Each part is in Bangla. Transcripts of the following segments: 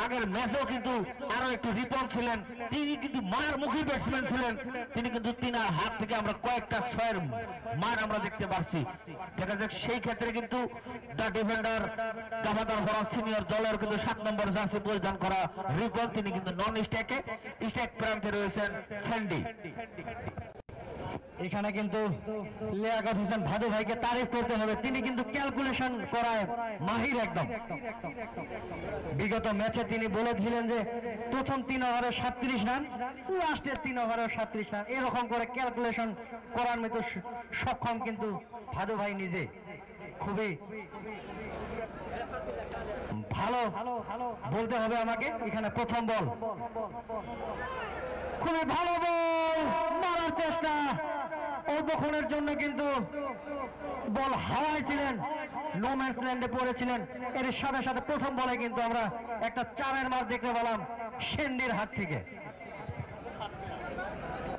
আগের ম্যাচেও কিন্তু আরো একটু রিপন ছিলেন, তিনি কিন্তু মারমুখী ব্যাটসম্যান ছিলেন, তিনি কিন্তু তিনার হাত থেকে আমরা কয়েকটা ছয়ের মার আমরা দেখতে পাচ্ছি। দেখা যাক সেই ক্ষেত্রে কিন্তু দ্য ডিফেন্ডার দাবাদার ভরা সিনিয়র দলের কিন্তু 7 নম্বর জার্সি পরিধান করা রিপন, তিনি কিন্তু নন স্ট্রাইকে, স্ট্রাইক প্রান্তে রয়েছেন স্যান্ডি। এখানে কিন্তু লিয়াকত হোসেন ভাদু ভাইকে তারিফ করতে হবে, তিনি কিন্তু ক্যালকুলেশন করায় মাহির একদম। বিগত ম্যাচে তিনি বলেছিলেন যে প্রথম 3 ওভারে 37 রান, লাস্টের 3 ওভারে 37 রান, এরকম করে ক্যালকুলেশন করার মতো সক্ষম কিন্তু ভাদু ভাই নিজে। খুবই ভালো বলতে হবে আমাকে। এখানে প্রথম বল, খুবই ভালো বল, মারার চেষ্টা, অল্পক্ষণের জন্য কিন্তু বল হাওয়ায় ছিলেন, নো ম্যাচ ল্যান্ডে পড়েছিলেন। এর সাথে সাথে প্রথম বলে কিন্তু আমরা একটা 4-এর মার দেখতে পেলাম সেন্ডির হাত থেকে।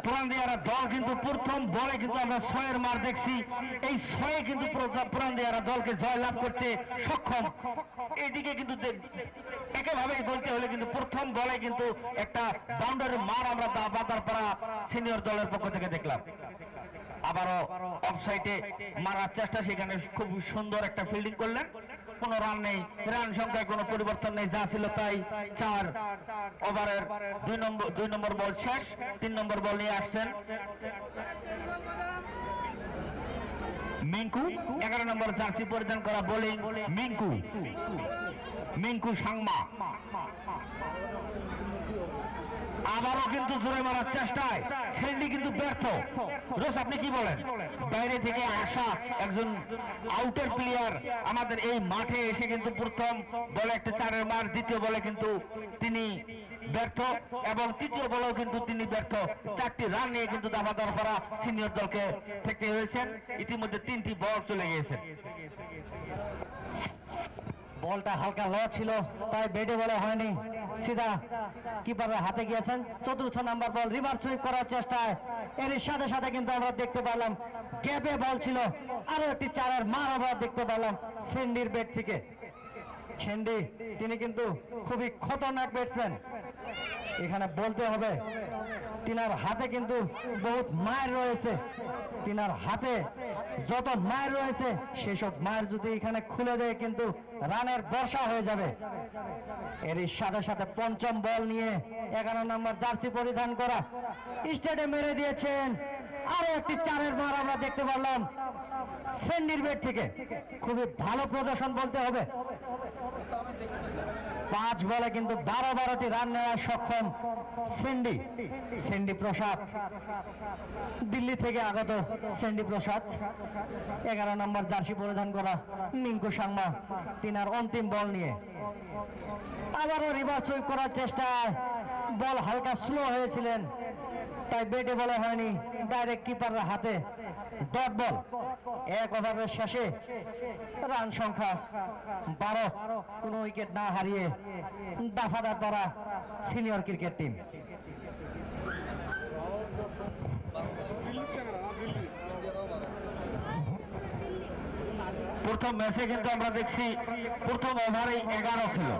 পুরানদিয়ারা দল কিন্তু প্রথম বলে কিন্তু আমরা 6-এর মার দেখছি, এই 6-এ কিন্তু পুরানদিয়ারা দলকে জয় লাভ করতে সক্ষম। এদিকে কিন্তু একেভাবে বলতে হলে কিন্তু প্রথম বলে কিন্তু একটা বাউন্ডারি মার আমরা বাদারপাড়া সিনিয়র দলের পক্ষ থেকে দেখলাম। আবারও অফসাইডে মারার চেষ্টা, সেখানে খুব সুন্দর একটা ফিল্ডিং করলেন, কোনো রান নেই, রান সংখ্যায় কোনো পরিবর্তন নেই, যা ছিল তাই। 4 ওভারের 2 নম্বর বল শেষ, 3 নম্বর বল নিয়ে আসছেন মিঙ্কু, 11 নম্বর জার্সি পরিধান করা বোলিং মিঙ্কু সাংমা। আবারও কিন্তু জোরে মারার চেষ্টায় সেন্ডি কিন্তু ব্যর্থ। রোজ, আপনি কি বলেন? বাইরে থেকে আসা একজন আউটের প্লেয়ার আমাদের এই মাঠে এসে কিন্তু প্রথম বলে একটা 4-এর মার, দ্বিতীয় বলে কিন্তু তিনি ব্যর্থ এবং তৃতীয় বলেও কিন্তু তিনি ব্যর্থ। 4টি রান নিয়ে কিন্তু দাবাদার করা সিনিয়র দলকে থেকে হয়েছেন। ইতিমধ্যে 3টি বল চলে গিয়েছেন। বলটা হালকা ল ছিল, তাই ব্যাটে বলে হয়নি, সিধা কিপারের হাতে গিয়েছেন। 4র্থ নাম্বার বল রিভার্স সুইপ করার চেষ্টায়, এর সাথে সাথে কিন্তু আমরা দেখতে পেলাম গ্যাপে বল ছিল, আরো একটি 4-এর মার আমরা দেখতে পেলাম সেন্ডির ব্যাট থেকে। সেন্ডি তিনি কিন্তু খুবই খতরনাক ব্যাটসম্যান, এখানে বলতে হবে তিনার হাতে কিন্তু বহুত মায়ের রয়েছে, তিনার হাতে যত মায়ের রয়েছে সেসব মায়ের যদি এখানে খুলে দেয় কিন্তু রানের বর্ষা হয়ে যাবে। এরই সাথে সাথে পঞ্চম বল নিয়ে 11 নম্বর জার্সি পরিধান করা স্টেটে মেরে দিয়েছেন, আরো একটি 4-এর মার আমরা দেখতে পারলাম সেন্ডির ব্যাট থেকে। খুবই ভালো প্রদর্শন বলতে হবে। 5 বলে কিন্তু 12টি রান নেওয়ার সক্ষম সেন্ডি প্রসাদ, দিল্লি থেকে আগত সেন্ডি প্রসাদ। 11 নম্বর জার্সি পরিধান করা মিঙ্কু সাংমা তিনার অন্তিম বল নিয়ে আবারও রিভার্স সুইপ করার চেষ্টায় বল হালকা স্লো হয়েছিলেন, তাই ব্যাটে বলে হয়নি, ডাইরেক্ট কিপারের হাতে ডট বল। 1 ওভারের শেষে রান সংখ্যা 12, কোনো উইকেট না হারিয়ে দাফাদার দ্বারা সিনিয়র ক্রিকেট টিম। প্রথম ম্যাচে কিন্তু আমরা দেখছি প্রথম ওভারেই 11 ছিল,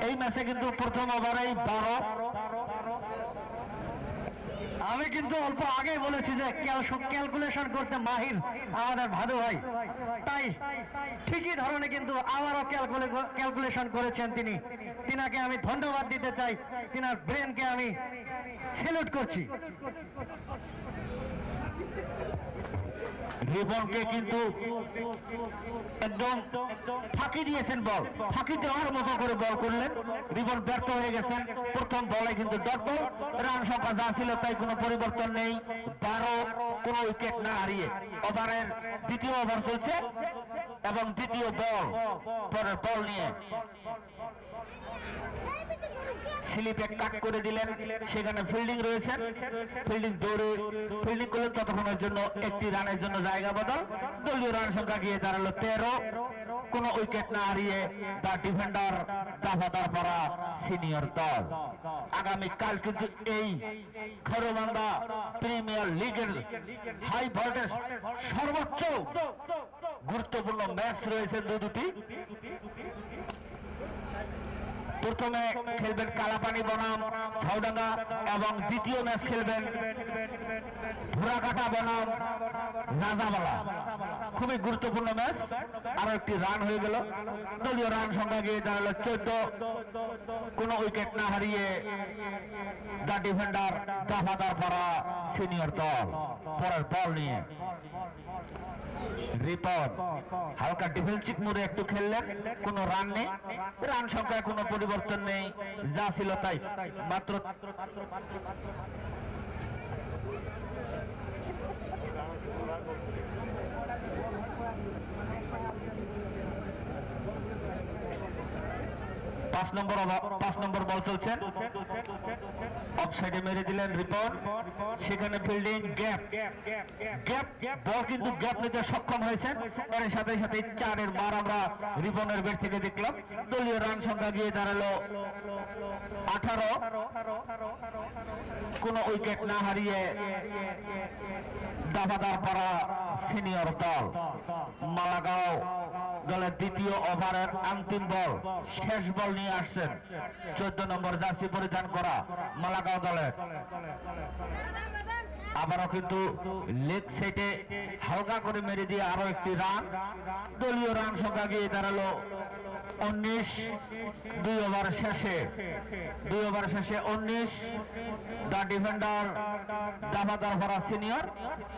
এই ম্যাচে কিন্তু প্রথম ওভারেই 12। আমি কিন্তু অল্প আগেই বলেছি যে ক্যালকুলেশন করতে মাহির আমাদের ভাদু ভাই, তাই ঠিকই ধরনের কিন্তু আবারও ক্যালকুলেশন করেছেন তিনি। তিনাকে আমি ধন্যবাদ দিতে চাই, তিনার ব্রেনকে আমি স্যালুট করছি। রিবনকে কিন্তু একদম ফাঁকি দিয়েছেন, বল ফাঁকি দেওয়ার মতো করে বল করলেন, রিবন ব্যর্থ হয়ে গেছেন। প্রথম বলে কিন্তু ডট বল, রান সংখ্যা যা ছিল তাই কোনো পরিবর্তন নেই, 12, কোনো উইকেট না হারিয়ে। ওভারের দ্বিতীয় ওভার চলছে এবং দ্বিতীয় বল, পরের বল নিয়ে স্লিপে কাট করে দিলেন, সেখানে ফিল্ডিং রয়েছেন, ফিল্ডিং দৌড়ে ফিল্ডিং করলেন, ততক্ষণের জন্য একটি রানের জন্য জায়গা বদল, দলীয় রান সংখ্যা গিয়ে দাঁড়ালো 13, কোন উইকেট না হারিয়ে দা ডিফেন্ডার দাফাদার পাড়া সিনিয়র দল। আগামীকাল কিন্তু এই খরবান্দা প্রিমিয়ার লিগের হাই ভোল্টেজ সর্বোচ্চ গুরুত্বপূর্ণ ম্যাচ রয়েছে দুটি। প্রথমে খেলবেন কালাপানি বনাম ছাউডাঙ্গা এবং দ্বিতীয় ম্যাচ খেলবেন ভুরাকাটা বনাম রাজাবালা। খুবই গুরুত্বপূর্ণ ম্যাচ। আরো একটি রান হয়ে গেল, দলীয় রান সংখ্যা গিয়ে দাঁড়ালো 14। কোন উইকেট না হারিয়ে দা ডিফেন্ডার দাফাদার পাড়া সিনিয়র দল পরের বল নিয়ে রিপন হালকা ডিফেন্সিভ মোডে একটু খেললেন, কোন রান নেই, রান সংখ্যায় কোনো পরিবর্তন নেই, যা ছিল তাই। মাত্র পাঁচ নম্বর বল চলছেন, অফসাইডে মেরে দিলেন রিপন। সেখানে ফিল্ডিং গ্যাপ বল কিন্তু গ্যাপ নিতে সক্ষম হয়েছেন। এর সাথে সাথে 4-এর মার আমরা রিপনের ব্যাট থেকে দেখলাম। দলীয় রান সংখ্যা গিয়ে দাঁড়ালো 18। কোন উইকেট না হারিয়ে দাফাদার পাড়া সিনিয়র দল মালাগাঁও দলের দ্বিতীয় ওভারের অন্তিম বল, শেষ বল নিয়ে আসছেন 14 নম্বর জার্সি পরিধান করা মালাগাঁও দলের। আবারও কিন্তু লেগ সাইডে হালকা করে মেরে দিয়ে আরো একটি রান। দলীয় রান সংখ্যা গিয়ে দাঁড়ালো 19। 2 ওভার শেষে 19। দা ডিফেন্ডার দাফাদার ভরা সিনিয়র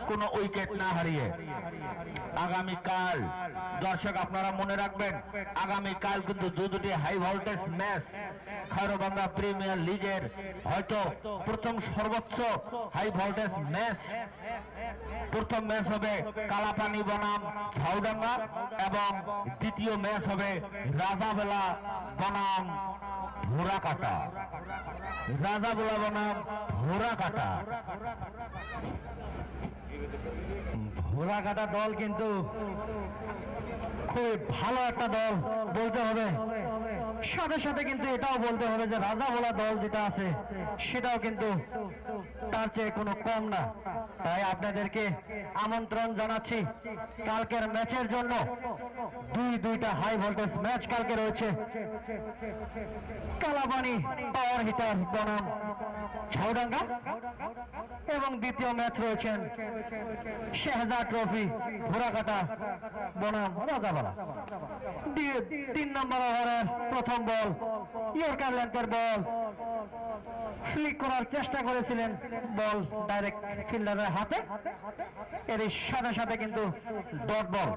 কোন উইকেট না হারিয়ে। আগামীকাল দর্শক আপনারা মনে রাখবেন, আগামীকাল কিন্তু দুটি হাই ভোল্টেজ ম্যাচ খায়রবান্ধা প্রিমিয়ার লিগের হয়তো প্রথম সর্বোচ্চ হাই ভোল্টেজ ম্যাচ। প্রথম ম্যাচ হবে কালাপানি বনাম ছাউডাঙ্গা এবং দ্বিতীয় ম্যাচ হবে রাজাবেলা বনাম ভুরাকাটা। রাজাবেলা বনাম ভুরাকাটা। ভুরাকাটা দল কিন্তু খুব ভালো একটা দল বলতে হবে। সাথে সাথে কিন্তু এটাও বলতে হবে যে রাজাভোলা দল যেটা আছে সেটাও কিন্তু তার চেয়ে কোনো কম না। তাই আপনাদেরকে আমন্ত্রণ জানাচ্ছি কালকের ম্যাচের জন্য। দুইটা হাই ভোল্টেজ ম্যাচ কালকে রয়েছে। কালাপানি পাওয়ার হিটার বনাম ছাউডাঙ্গা এবং দ্বিতীয় ম্যাচ রয়েছেন শেহজাদ ট্রফি ভুরাকাটা বনাম রাজাবালা। 3 নম্বর ওভারের প্রথম বল, ইয়র্কার লেন্থের বল, ফ্লিক করার চেষ্টা করেছিলেন, বল ডাইরেক্ট ফিল্ডারের হাতে। এর সাথে সাথে কিন্তু ডট বল।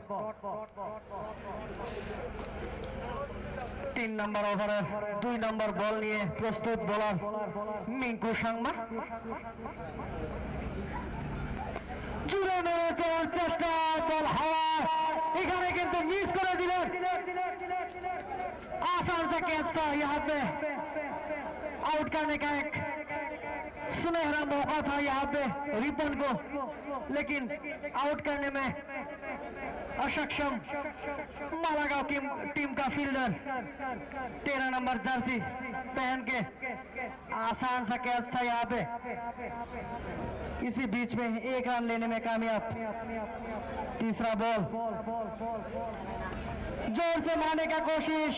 3 নম্বর ওভারের 2 নম্বর বল নিয়ে প্রস্তুত বোলার মিঙ্কু সাংমা। জুড়ে মেরে দেওয়ার চেষ্টা, বল হাওয়া, এখানে কিন্তু মিস করে দিলেন। आसान से कैच था, यहाँ पे आउट करने का एक सुनहरा मौका था यहाँ पे रिपन को, लेकिन आउट करने में अक्षम मालागांव की टीम का फील्डर 13 नंबर जर्सी पहन के। आसान सा कैच था यहाँ पे। इसी बीच में 1 रन लेने में कामयाब। तीसरा बॉल जोर से मारने का कोशिश,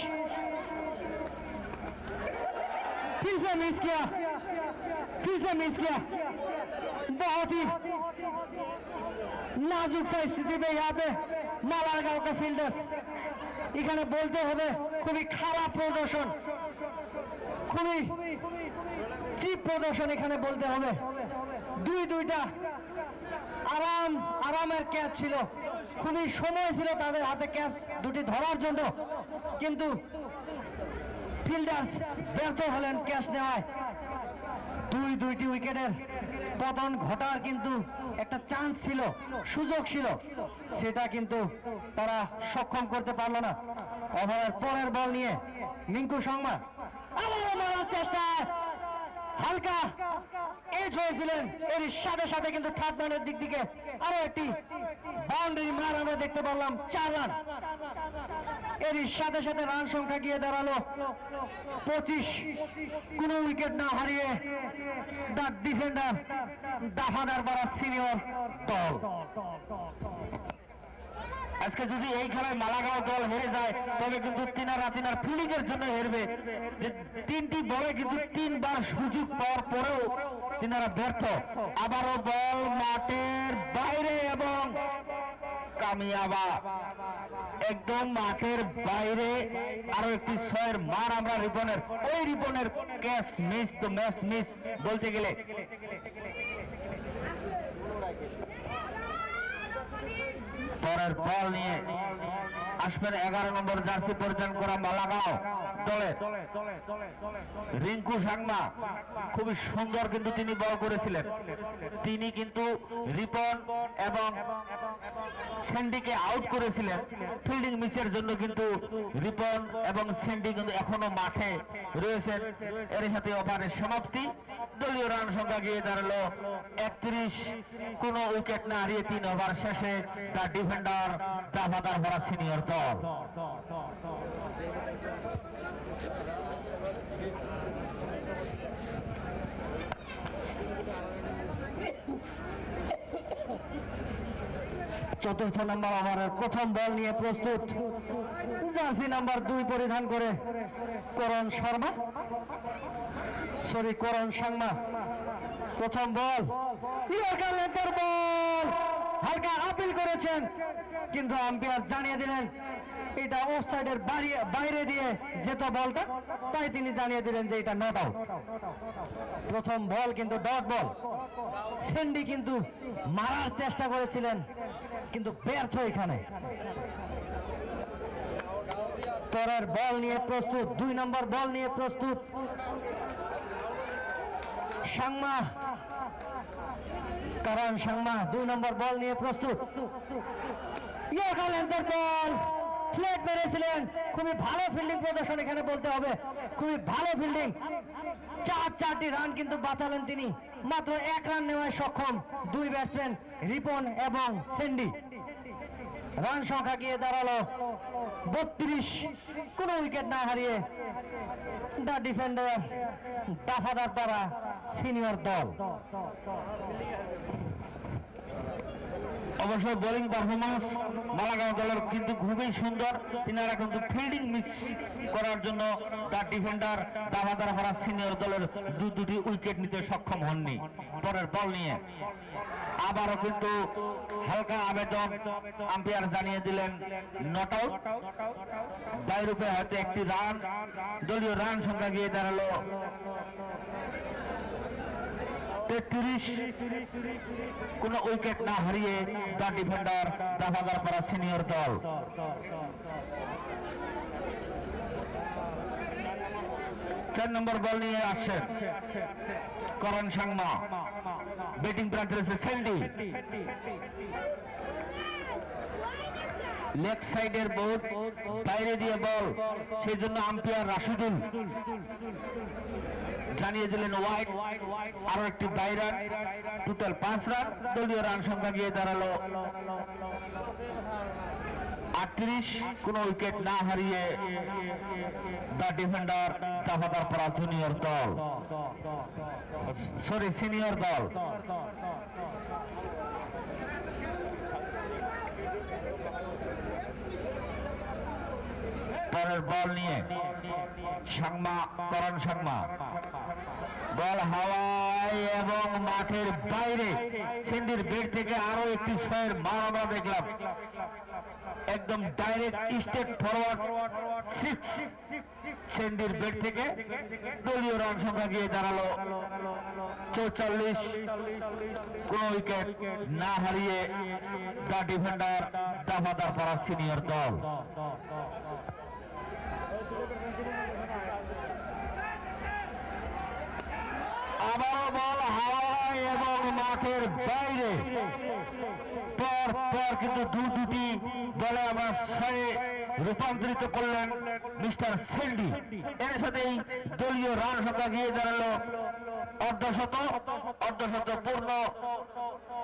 फिर से मिस किया। बहुत ही नाजुक सा स्थिति में यहाँ पे मालागांव के फील्डर्स। এখানে বলতে হবে খুবই খারাপ প্রদর্শন, খুবই চিপ প্রদর্শন এখানে বলতে হবে। দুইটা আরামের ক্যাচ ছিল, খুবই সময় ছিল তাদের হাতে ক্যাচ দুটি ধরার জন্য, কিন্তু ফিল্ডার্স ব্যর্থ হলেন ক্যাচ নেওয়ায়। দুইটি উইকেটের পতন ঘটার কিন্তু একটা চান্স ছিল, সুযোগ ছিল, সেটা কিন্তু তারা সক্ষম করতে পারলো না। ওভারের পরের বল নিয়ে মিঙ্কু সাংমা আবারও মারার চেষ্টা, হালকা এজ হয়েছিলেন। এর সাথে সাথে কিন্তু থার্ড ম্যানের দিক থেকে আরো একটি বাউন্ডারি মার আমরা দেখতে পারলাম, 4 রান। এর সাথে সাথে রান সংখ্যা গিয়ে দাঁড়ালো 25। কোন উইকেট না হারিয়ে দা ডিফেন্ডার দাফাদার পাড়া সিনিয়র দল। আজকে যদি এই খেলায় মালাগাঁও দল হেরে যায় তবে কিন্তু তিনার ফিল্ডিং এর জন্য হেরবে। তিনটি বলে কিন্তু তিনবার সুযোগ পাওয়ার পরেও তিনারা ব্যর্থ। আবারও বল মাঠের বাইরে এবং কামিয়াবা একদম মাঠের বাইরে। আরো একটি ছয়ের মার আমরা রিপনের, ওই রিপনের ক্যাচ মিস, তো ম্যাচ মিস বলতে গেলে। পরের বল নিয়ে আসবেন 11 নম্বর জার্সি পরিধান করা মালাগাঁও দলে রিঙ্কু সাংমা। খুবই সুন্দর কিন্তু তিনি বল করেছিলেন। তিনি কিন্তু রিপন এবং স্যান্ডিকে আউট করেছিলেন ফিল্ডিং মিসের জন্য, কিন্তু রিপন এবং স্যান্ডি কিন্তু এখনো মাঠে রয়েছেন। এর সাথে ওভারের সমাপ্তি। দলীয় রান সংখ্যা গিয়ে দাঁড়ালো 31। কোন উইকেট না হারিয়ে 3 ওভার শেষে তার ডিফেন্ডার দাফাদার ভরা সিনিয়র দল। চতুর্থ নম্বর ওভারের প্রথম বল নিয়ে প্রস্তুত জার্সি নাম্বার 2 পরিধান করে করণ সাংমা। প্রথম বল বল হালকা আপিল করেছেন, কিন্তু আম্পায়ার জানিয়ে দিলেন এটা অফসাইডের বাইরে দিয়ে যেত বলটা, তাই তিনি জানিয়ে দিলেন যে এটা নট আউট। প্রথম বল কিন্তু ডট বল। স্যান্ডি কিন্তু মারার চেষ্টা করেছিলেন কিন্তু ব্যর্থ এখানে। পরের বল নিয়ে প্রস্তুত, 2 নম্বর বল নিয়ে প্রস্তুত সাংমা, করণ সাংমা 2 নম্বর বল নিয়ে প্রস্তুত। বল ফ্লেট মেরেছিলেন, খুবই ভালো ফিল্ডিং প্রদর্শন এখানে বলতে হবে, খুবই ভালো ফিল্ডিং। 4টি রান কিন্তু বাঁচালেন তিনি, মাত্র 1 রান নেওয়ায় সক্ষম 2 ব্যাটসম্যান রিপন এবং স্যান্ডি। রান সংখ্যা গিয়ে দাঁড়ালো 32। কোন উইকেট না হারিয়ে দা ডিফেন্ডার দাফাদার দ্বারা সিনিয়র দল। অবশ্য বোলিং পারফরমেন্স মালাগাঁও দলের কিন্তু খুবই সুন্দর। তিনারা কিন্তু ফিল্ডিং মিস করার জন্য তার ডিফেন্ডার দাফাদার ভরা সিনিয়র দলের 2টি উইকেট নিতে সক্ষম হননি। পরের বল নিয়ে আবারও কিন্তু হালকা আবেদন, আম্পায়ার জানিয়ে দিলেন নট আউট। বাইরূপে হয়তো একটি রান। দলীয় রান সংখ্যা গিয়ে দাঁড়ালো 33। কোন উইকেট না হারিয়ে তার ডিফেন্ডার দাফাদার করা সিনিয়র দল। চার নম্বর বল নিয়ে আসছেন করণ সাংমা। ব্যাটিং প্রান্তে রয়েছে স্যান্ডি। লেগ সাইডের বোর্ড বাইরে দিয়ে বল, সেই জন্য আম্পায়ার রাশিদুল জানিয়ে দিলেন ওয়াইড। আরো একটি বাইরে, টোটাল 5 রান। দলীয় রান সংখ্যা গিয়ে দাঁড়ালো 38। কোন উইকেট না হারিয়ে দা ডিফেন্ডার দাফাদার করা জুনিয়র দল, সিনিয়র দল। পরের বল নিয়ে সাংমা, করণ সাংমা। বল হাওয়ায় এবং মাঠের বাইরে। সিন্ধির বেড থেকে আরো একটি ছয়ের মার আমরা দেখলাম, একদম ডাইরেক্ট স্টেট ফরওয়ার্ড 6 সিন্ধির বেড থেকে। দলীয় রান সংখ্যা গিয়ে দাঁড়ালো 44। কোন উইকেট না হারিয়ে দা ডিফেন্ডার দাফাদার করা সিনিয়র দল। আবারও বল হাওয়ায় এবং মাঠের বাইরে। পর কিন্তু 2টি বলে আমরা 6-এ রূপান্তরিত করলেন মিস্টার স্যান্ডি। এর সাথেই দলীয় রান সংখ্যা গিয়ে দাঁড়ালো অর্ধশত পূর্ণ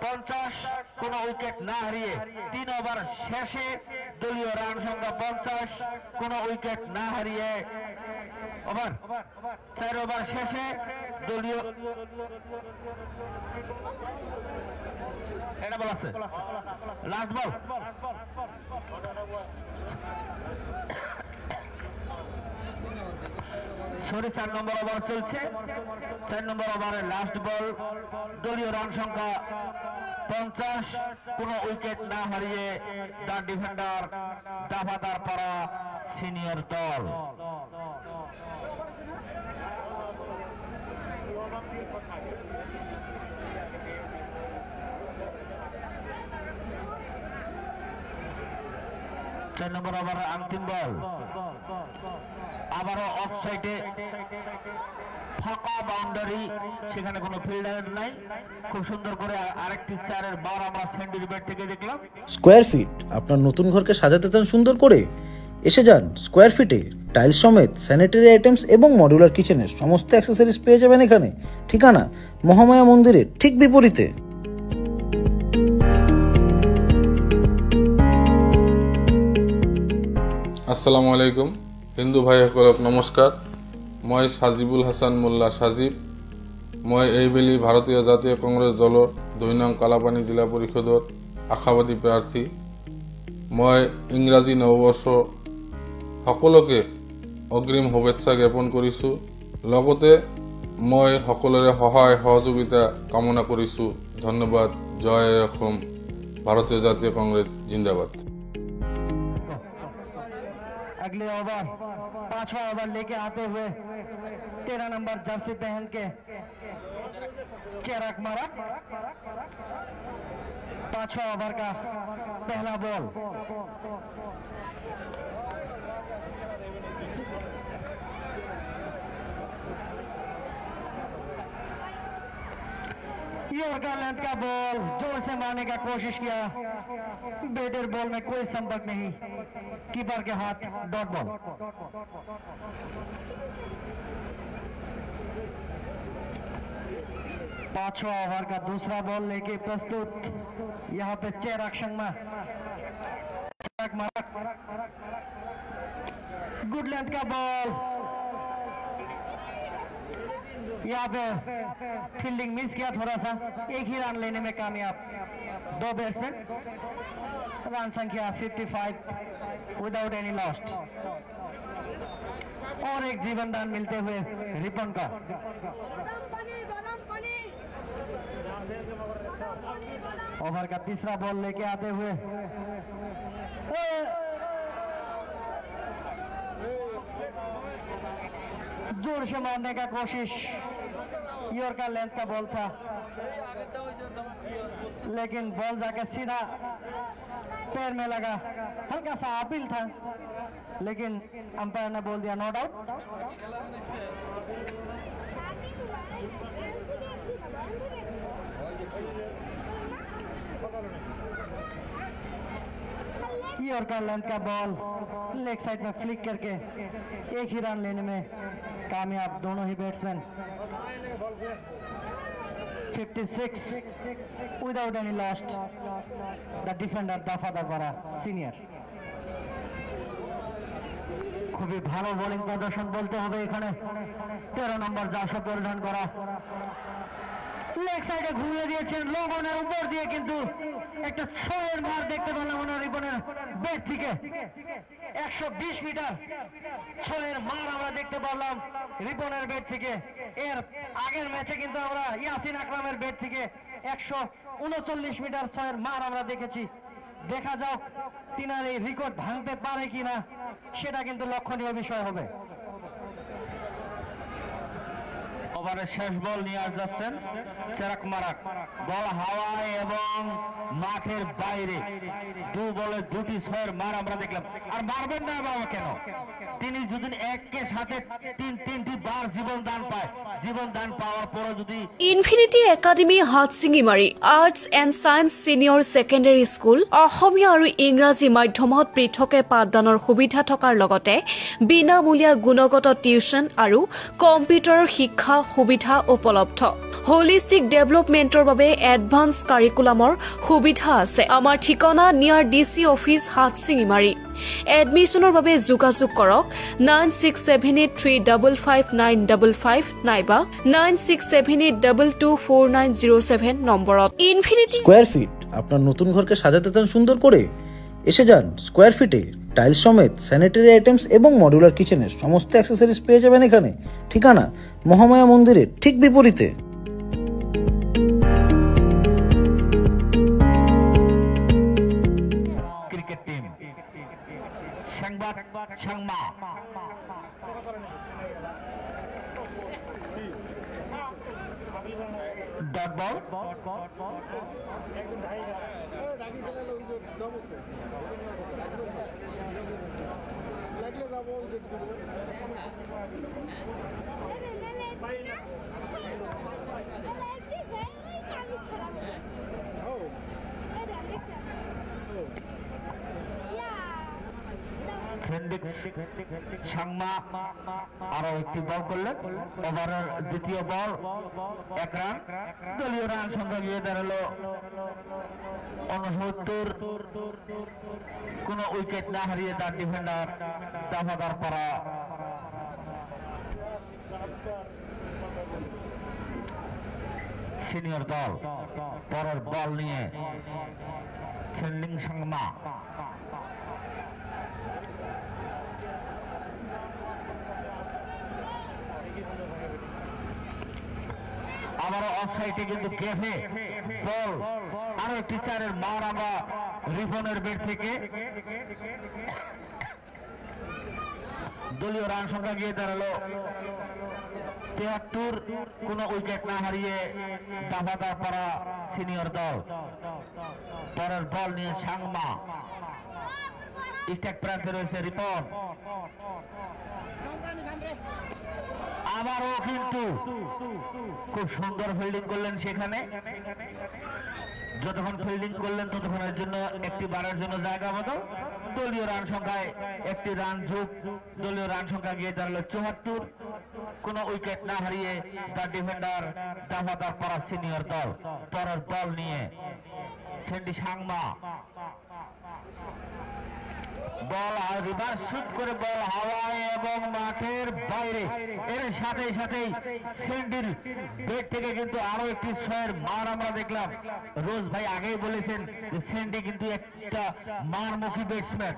50। কোন উইকেট না হারিয়ে 3 ওভার শেষে দলীয় রান সংখ্যা 50। কোন উইকেট না হারিয়ে 4 ওভার শেষে দলীয় এটা বল আছে লাস্ট বল সরি 4 নম্বর ওভার চলছে 4 নম্বর ওভারের লাস্ট বল দলীয় রান সংখ্যা 50 কোন উইকেট না হারিয়ে দা ডিফেন্ডার দাফাদার পাড়া সিনিয়র দল চার নম্বর ওভারের अंतिम বল আবারও অফ সাইডে ফাঁকা বাউন্ডারি সেখানে কোনো ফিল্ডার নাই খুব সুন্দর করে আরেকটি 4-এর বার আমরা সেন্টারি ব্যাট থেকে দেখলাম স্কয়ার ফিট আপনার নতুন ঘরকে সাজাতে চান সুন্দর করে এসে যান স্কয়ার ফিটে টাইলস সমেত স্যানিটারি আইটেমস এবং মডুলার কিচেনের সমস্ত অ্যাক্সেসরিজ পেয়ে যাবেন এখানে ঠিকানা মহামায়া মন্দিরের ঠিক বিপরীতে আসসালামু আলাইকুম হিন্দু ভাইসকলক নমস্কাৰ মই সাজিবুল হাসান মোল্লা সাজিব মই এইবেলি ভাৰতীয় জাতীয় কংগ্ৰেছ দলৰ 2 নং কালাপানী জিলা পৰিষদৰ আশাবাদী প্ৰাৰ্থী মই ইংৰাজী নৱবৰ্ষ সকলোকে অগ্ৰিম শুভেচ্ছা জ্ঞাপন কৰিছোঁ লগতে মই সকলোৰে সহায় সহযোগিতা কামনা কৰিছোঁ ধন্যবাদ জয় অসম ভাৰতীয় জাতীয় কংগ্ৰেছ জিন্দাবাদ अगले ओवर 5वां ओवर लेके आते हुए 13 नंबर जर्सी पहन के चेराक मारा 5वां ओवर का पहला बॉल यॉर्कर लेंथ का बॉल जोर से मारने का कोशिश किया बैटर बॉल में कोई संपर्क नहीं कीपर के हाथ डॉट बॉल पांचवा ओवर का दूसरा बॉल लेके प्रस्तुत यहाँ पे चेराक शर्मा गुड लेंथ का बॉल यहाँ पे फील्डिंग मिस किया थोड़ा सा एक ही रन लेने में कामयाब 2 बैट्समैन रन संख्या 55 विदाउट एनी लॉस्ट और एक जीवन दान मिलते हुए रिपन का ओवर का तीसरा बॉल लेके आते हुए जोर से मारने का कोशिश यॉर्कर लेंथ का बॉल था लेकिन बॉल जाके सीधा पैर में लगा हल्का सा अपील था लेकिन अंपायर ने बोल दिया नो डाउट यॉर्कर लेंथ का बॉल लेग साइड में फ्लिक करके एक ही रन लेने में कामयाब दोनों ही batsman 56 without any lost the defender Dafadar Para senior খুবই ভালো বোলিং প্রদর্শন বলতে হবে এখানে 13 নম্বর জার্সি পরিধান করা लेग साइडे घुमिয়ে দিয়েছেন লগনের উপর দিয়ে কিন্তু একটা ছয়ের মার দেখতে পেলাম ওনার রিপনের ব্যাট থেকে 120 মিটার ছয়ের মার আমরা দেখতে পেলাম রিপনের ব্যাট থেকে এর আগের ম্যাচে কিন্তু আমরা ইয়াসিন আকরামের ব্যাট থেকে 139 মিটার ছয়ের মার আমরা দেখেছি দেখা যাক তিনার এই রেকর্ড ভাঙতে পারে কিনা সেটা কিন্তু লক্ষণীয় বিষয় হবে ওভারের শেষ বল নিয়ে যাচ্ছেন চেরাক মারাক বল হাওয়ায় এবং মাঠের বাইরে দু বলে দুটি ছয়ের মার আমরা দেখলাম আর মারবেন না বাবা কেন তিনি যদি এককে সাথে তিনটি বার জীবন দান পায় জীবন দান পাওয়ার পরে যদি Infinity Academy Hatsingimari Arts and Science Senior Secondary School Asomiya আৰু ইংৰাজী মাধ্যমত পৃথকে পাঠদানৰ সুবিধা থকাৰ লগতে বিনামূলীয়া গুণগত টিউচন আৰু কম্পিউটাৰৰ শিক্ষা সুবিধা উপলব্ধ হোলিষ্টিক ডেভেলপমেণ্টৰ বাবে এডভান্স কাৰিকুলামৰ সুবিধা আছে। আমাৰ ঠিকনা নিয়াৰ DC অফিচ হাটচিঙিমাৰী। এডমিশ্যনৰ বাবে যোগাযোগ কৰক 9678355955 নাইবা 9678224907 নম্বৰত। ইনফিনিটি স্কোয়ার ফিট আপনার নতুন ঘরকে সাজাতে চান সুন্দর করে? এসে যান স্কোয়ার ফিটে। টাইলস সমেত স্যানিটারি আইটেমস এবং মডুলার কিচেনের সমস্ত অ্যাক্সেসরিজ পেয়ে যাবেন এখানে। ঠিকানা মহামায়া মন্দিরের ঠিক বিপরীতে। ক্রিকেট টিম সংবাদ সংমা ডট বল সংমা আরো একটি বল করলেন। ওভারের দ্বিতীয় বল 1 রান। দলীয় রান সংখ্যা গিয়ে দাঁড়ালো 69। কোন উইকেট না হারিয়ে তার ডিফেন্ডার দাফাদার পারা সিনিয়র দল পরের বল নিয়ে সেন্ডিং সংমা আবারও অফসাইডে কিন্তু গেফে বল আরো একটি 4-এর মার আমরা রিপনের বেট থেকে। দলীয় রান সংখ্যা গিয়ে দাঁড়ালো 73। কোন উইকেট না হারিয়ে দাফাদার পারা সিনিয়র দল। পরের বল নিয়ে সাংমা স্ট্রাইক প্রান্তে রয়েছে রিপন। আবারও কিন্তু খুব সুন্দর ফিল্ডিং করলেন সেখানে। যতক্ষণ ফিল্ডিং করলেন ততক্ষণের জন্য একটি বারের জন্য জায়গা বদল। দলীয় রান সংখ্যায় একটি রান যোগ। দলীয় রান সংখ্যা গিয়ে দাঁড়ালো 74। কোন উইকেট না হারিয়ে তার ডিফেন্ডার দাফাদার পারা সিনিয়র দল। পরের বল নিয়ে সেন্ডি সাংমা বল রিভার্স শুট করে বল হাওয়ায় এবং মাঠের বাইরে। এর সাথেই সেন্ডির বেট থেকে কিন্তু আরো একটি 6-এর মার আমরা দেখলাম। রোজ ভাই আগেই বলেছেন যে সেন্ডি কিন্তু একটা মারমুখী ব্যাটসম্যান।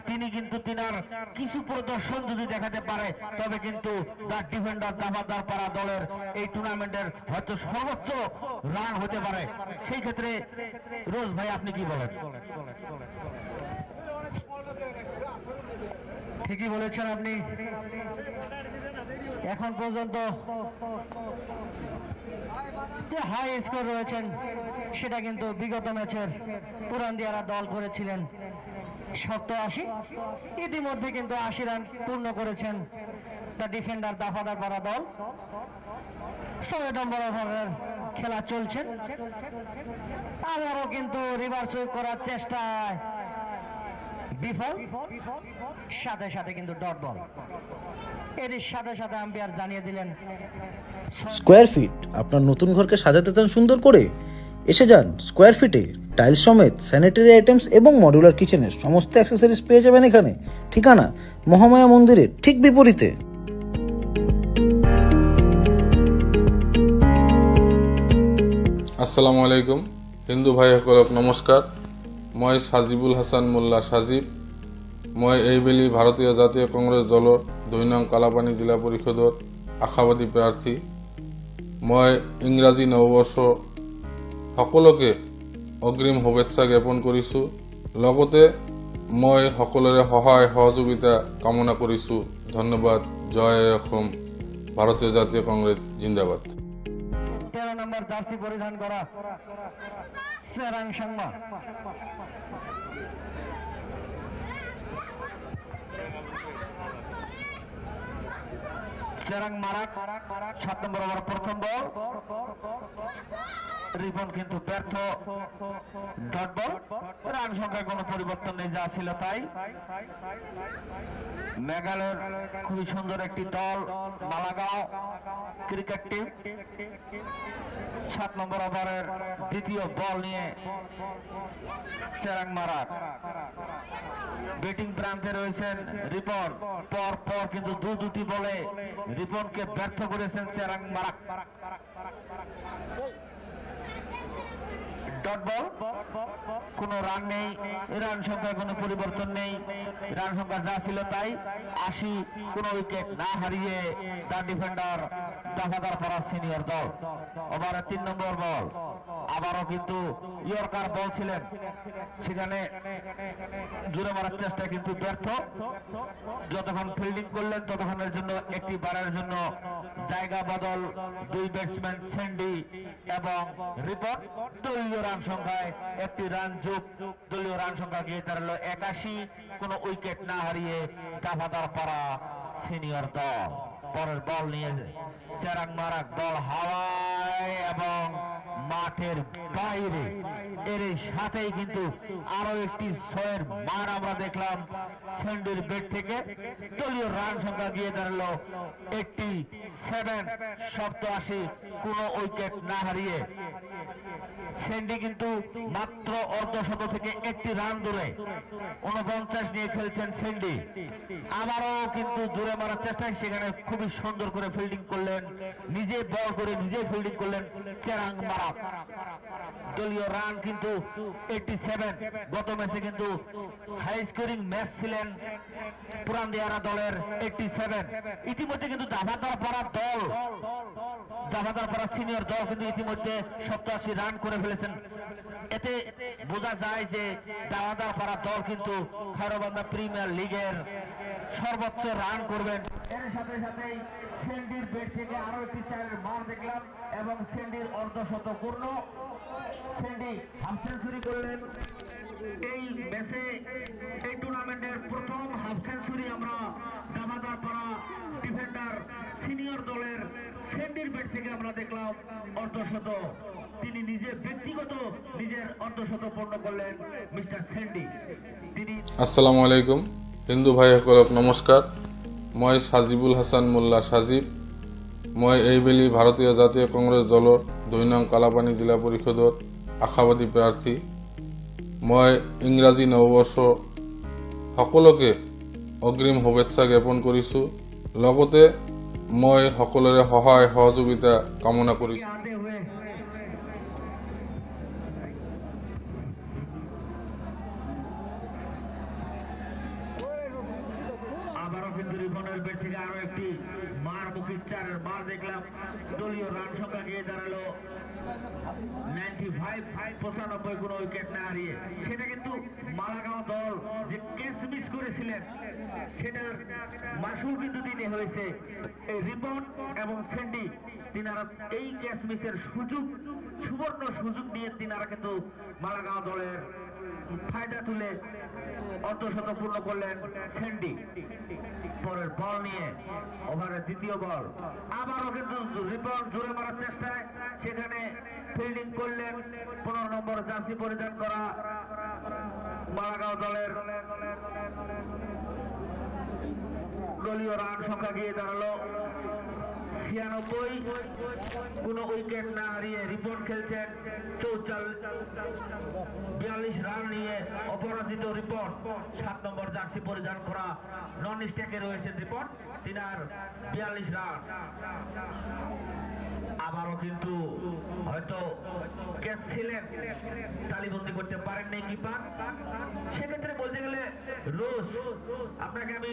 তিনি কিন্তু তিনার কিছু প্রদর্শন যদি দেখাতে পারে তবে কিন্তু তার ডিফেন্ডার দাফাদার পারা দলের এই টুর্নামেন্টের হয়তো সর্বোচ্চ রান হতে পারে। সেই ক্ষেত্রে রোজ ভাই আপনি কি বলেন? ঠিকই বলেছেন আপনি। এখন পর্যন্ত যে হাই স্কোর রয়েছেন সেটা কিন্তু বিগত ম্যাচের পুরান্দিয়ারা দল করেছিলেন 87। ইতিমধ্যে কিন্তু 80 রান পূর্ণ করেছেন দ্য ডিফেন্ডার দাফাদার পারা দল। 6 নম্বর ওভারের খেলা চলছে। আবারও কিন্তু রিভার্স করার চেষ্টায় বিফল। সাথে কিন্তু ডট বল। এর সাথে আম্পায়ার জানিয়ে দিলেন স্কোয়ার ফিট আপনার নতুন ঘরকে সাজাতে চান সুন্দর করে? এসে যান স্কোয়ার ফিটে। টাইলস সমেত স্যানিটারি আইটেমস এবং মডুলার কিচেনের সমস্ত অ্যাক্সেসরিজ পেয়ে যাবেন এখানে। ঠিকানা মহামায়া মন্দিরের ঠিক বিপরীতে। আসসালামু আলাইকুম হিন্দু ভাইসকলক নমস্কাৰ। মই সাজিবুল হাসান মোল্লা সাজিব। মই এইবেলি ভাৰতীয় জাতীয় কংগ্ৰেছ দলৰ 2 নং কালাপানী জিলা পৰিষদৰ আশাবাদী প্ৰাৰ্থী। মই ইংৰাজী নৱবৰ্ষ সকলোকে অগ্ৰিম শুভেচ্ছা জ্ঞাপন কৰিছোঁ। লগতে মই সকলোৰে সহায় সহযোগিতা কামনা কৰিছোঁ। ধন্যবাদ। জয় অসম। ভাৰতীয় জাতীয় কংগ্ৰেছ জিন্দাবাদ। 13 নম্বর জার্সি পরিধান করা সেরাং সাংমা চেরাং মারাক 7 নম্বর ওভার প্রথম বল, রিপন কিন্তু ব্যর্থ, ডট বল। রান সংখ্যায় কোনো পরিবর্তন নেই, যা ছিল তাই। মেঘালয়ের খুবই সুন্দর একটি দল মালাগাঁও ক্রিকেট টিম 7 নম্বর ওভারের দ্বিতীয় বল নিয়ে চেরাং মারাক। ব্যাটিং প্রান্তে রয়েছেন রিপন, পর কিন্তু দুটি বলে রিপনকে ব্যর্থ করেছেন চেরাং মারাক। ডট বল, কোনো রান নেই, রান সংখ্যায় কোনো পরিবর্তন নেই, রান সংখ্যা যা ছিল তাই। 80, কোনো উইকেট না হারিয়ে তার ডিফেন্ডার দাফাদার করা সিনিয়র দল। ওভারে 3 নম্বর বল, আবারও কিন্তু ইয়র্কার বল ছিলেন, সেখানে জোরে মারার চেষ্টা কিন্তু ব্যর্থ। যতক্ষণ ফিল্ডিং করলেন ততক্ষণের জন্য একটি বারের জন্য জায়গা বদল 2 ব্যাটসম্যান স্যান্ডি এবং রিপন। দলীয় রান সংখ্যায় একটি রান যোগ, দলীয় রান সংখ্যা গিয়ে দাঁড়ালো 81, কোনো উইকেট না হারিয়ে দাফাদার পাড়া সিনিয়র দল। পরের বল নিয়ে চেরাং মারাক দল হাওয়ায় এবং মাঠের বাইরে, এর সাথেই কিন্তু আরো একটি 6-এর মার আমরা দেখলাম স্যান্ডির ব্যাট থেকে। দলীয় রান সংখ্যা গিয়ে দাঁড়ালো 87, 87, কোনো উইকেট না হারিয়ে। স্যান্ডি কিন্তু মাত্র অর্ধশত থেকে একটি রান দূরে, 49 নিয়ে খেলছেন স্যান্ডি। আবারও কিন্তু জোরে মারার চেষ্টায় সেখানে খুবই সুন্দর করে ফিল্ডিং করলেন, নিজে বল করে নিজে ফিল্ডিং করলেন চেরাং মারাক। দলীয় রান কিন্তু 87। গত ম্যাচে কিন্তু হাই স্কোরিং ম্যাচ ছিলেন পুরান দিয়ারা দলের 87। ইতিমধ্যে কিন্তু দাফাদার পাড়া দল, দাফাদার পাড়া সিনিয়র দল কিন্তু ইতিমধ্যে 87 রান করে ফেলেছেন। এতে বোঝা যায় যে দাফাদার পাড়া দল কিন্তু খায়রবান্ধা প্রিমিয়ার লিগের সর্বোচ্চ রান করবেন। এর সাথে সাথেই স্যান্ডির ব্যাট থেকে আরো একটি 4-এর মার দেখলাম এবং স্যান্ডির অর্ধশত পূর্ণ। স্যান্ডি হাফ সেঞ্চুরি করলেন এই ম্যাচে, এই টুর্নামেন্টের প্রথম হাফ সেঞ্চুরি আমরা দাফাদার পাড়া ডিফেন্ডার সিনিয়র দলের স্যান্ডির ব্যাট থেকে আমরা দেখলাম অর্ধশত। তিনি নিজে ব্যক্তিগত নিজের অর্ধশত পূর্ণ করলেন মিস্টার স্যান্ডি। তিনি আসসালামু আলাইকুম হিন্দু ভাইসকলক নমস্কাৰ। মই সাজিবুল হাসান মোল্লা সাজিব। মই এইবেলি ভাৰতীয় জাতীয় কংগ্ৰেছ দলৰ 2 নং কালাপানী জিলা পৰিষদৰ আশাবাদী প্ৰাৰ্থী। মই ইংৰাজী নৱবৰ্ষ সকলোকে অগ্ৰিম শুভেচ্ছা জ্ঞাপন কৰিছোঁ। লগতে মই সকলোৰে সহায় সহযোগিতা কামনা কৰিছোঁ। আবারও কিন্তু রিপনের ব্যাট থেকে আরো একটি মার মুখী 4-এর মার দেখলাম। দলীয় রান সংখ্যা গিয়ে দাঁড়ালো 95, 95, কোনো উইকেট না হারিয়ে। সেটা কিন্তু মালাগাঁও দল যে ক্যাচ মিস করেছিলেন সেটার মাসুল কিন্তু দিতে হয়েছে এই রিপন এবং স্যান্ডি। তিনারা এই ক্যাচ মিসের সুবর্ণ সুযোগ নিয়ে তিনারা কিন্তু মালাগাঁও দলের ফায়দা তুলে অর্ধশত পূর্ণ করলেন স্যান্ডি। পরের বল নিয়ে ওভারের দ্বিতীয় বল, আবারও কিন্তু রিপন জোরে মারার চেষ্টায় সেখানে ফিল্ডিং করলেন 15 নম্বর জার্সি পরিধান করা মালাগাঁও দলের। দলীয় রান সংখ্যা গিয়ে দাঁড়ালো 96, কোনো উইকেট না হারিয়ে রিপন খেলছেন 42 রান নিয়ে অপরাজিত রিপন। 7 নম্বর জার্সি পরিধান করা নন স্ট্যাকে রয়েছেন রিপন, তিনার 42 রান। আবারও কিন্তু হয়তো ক্যাচ ছিলেন, তালিবন্দি করতে পারেননি কিপার। সেক্ষেত্রে বলতে গেলে রোজ আপনাকে আমি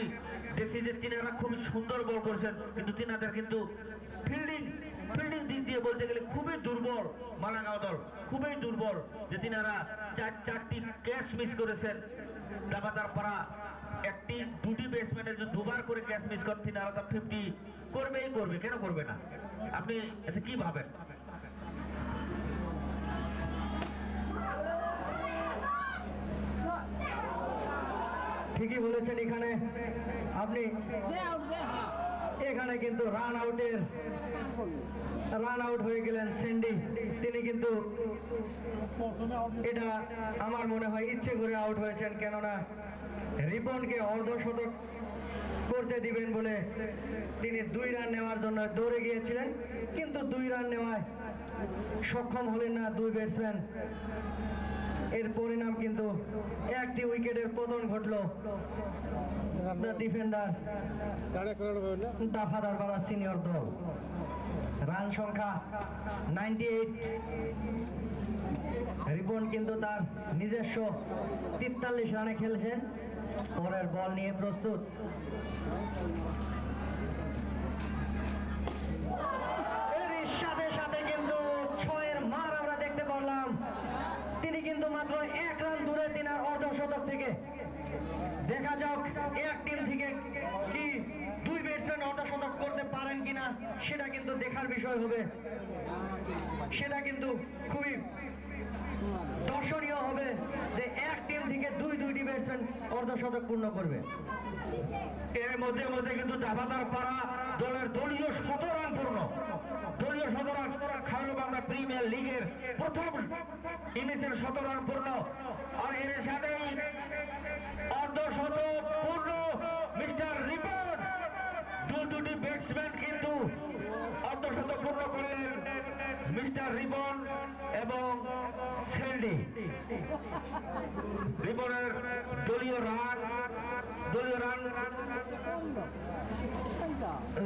দেখছি যে তিনারা খুবই সুন্দর বল করছেন, কিন্তু তিনাদের কিন্তু ফিল্ডিং দিক দিয়ে বলতে গেলে খুবই দুর্বল। মালাগাঁও দল খুবই দুর্বল, যে তিনারা 4টি ক্যাচ মিস করেছেন। দাফাদার পাড়া দুটি ব্যাটসম্যানের যে 2বার করে ক্যাচ মিস করেন, তিনারা তো 50 করবেই করবে, কেন করবে না? আপনি এতে কি ভাবেন? ঠিকই বলেছেন, এখানে আপনি এখানে কিন্তু রান আউট হয়ে গেলেন সেন্ডি। তিনি কিন্তু এটা আমার মনে হয় ইচ্ছে করে আউট হয়েছেন, কেননা রিপনকে অর্ধশতক করতে দিবেন বলে তিনি 2 রান নেওয়ার জন্য দৌড়ে গিয়েছিলেন, কিন্তু 2 রান নেওয়ায় সক্ষম হলেন না 2 ব্যাটসম্যান। এর পরিণাম কিন্তু একটি উইকেটের পতন ঘটল ডিফেন্ডার দাফাদারপাড়া সিনিয়র দল। রান সংখ্যা 98। রিপন কিন্তু তার নিজস্ব 43 রানে খেলছেন। পরের বল নিয়ে প্রস্তুত। এর সাথে সাথে কিন্তু 6-এর মার আমরা দেখতে পারলাম। তিনি কিন্তু মাত্র 1 রান দূরে তিনার অর্ধশতক থেকে। দেখা যাক এক টিম থেকে কি 2 ব্যাটসম্যান অর্ধশতক করতে পারেন কিনা, সেটা কিন্তু দেখার বিষয় হবে। সেটা কিন্তু খুবই দর্শনীয় হবে যে এক টিম থেকে 2টি ব্যাটসম্যান অর্ধশতক পূর্ণ করবে। এর মধ্যে কিন্তু দাফাদারপাড়া দলের দলীয় 17 রান পূর্ণ। দলীয় 17 রান খায়রবাংলা প্রিমিয়ার লিগের প্রথম ইনিংসের 17 রান পূর্ণ। আর এর সাথেই অর্ধশতক পূর্ণ মিস্টার রিপন। 2টি ব্যাটসম্যান কিন্তু অর্ধশতক পূর্ণ করলেন, মিস্টার রিপন এবং সেন্ডি। রিপনের দলীয় রান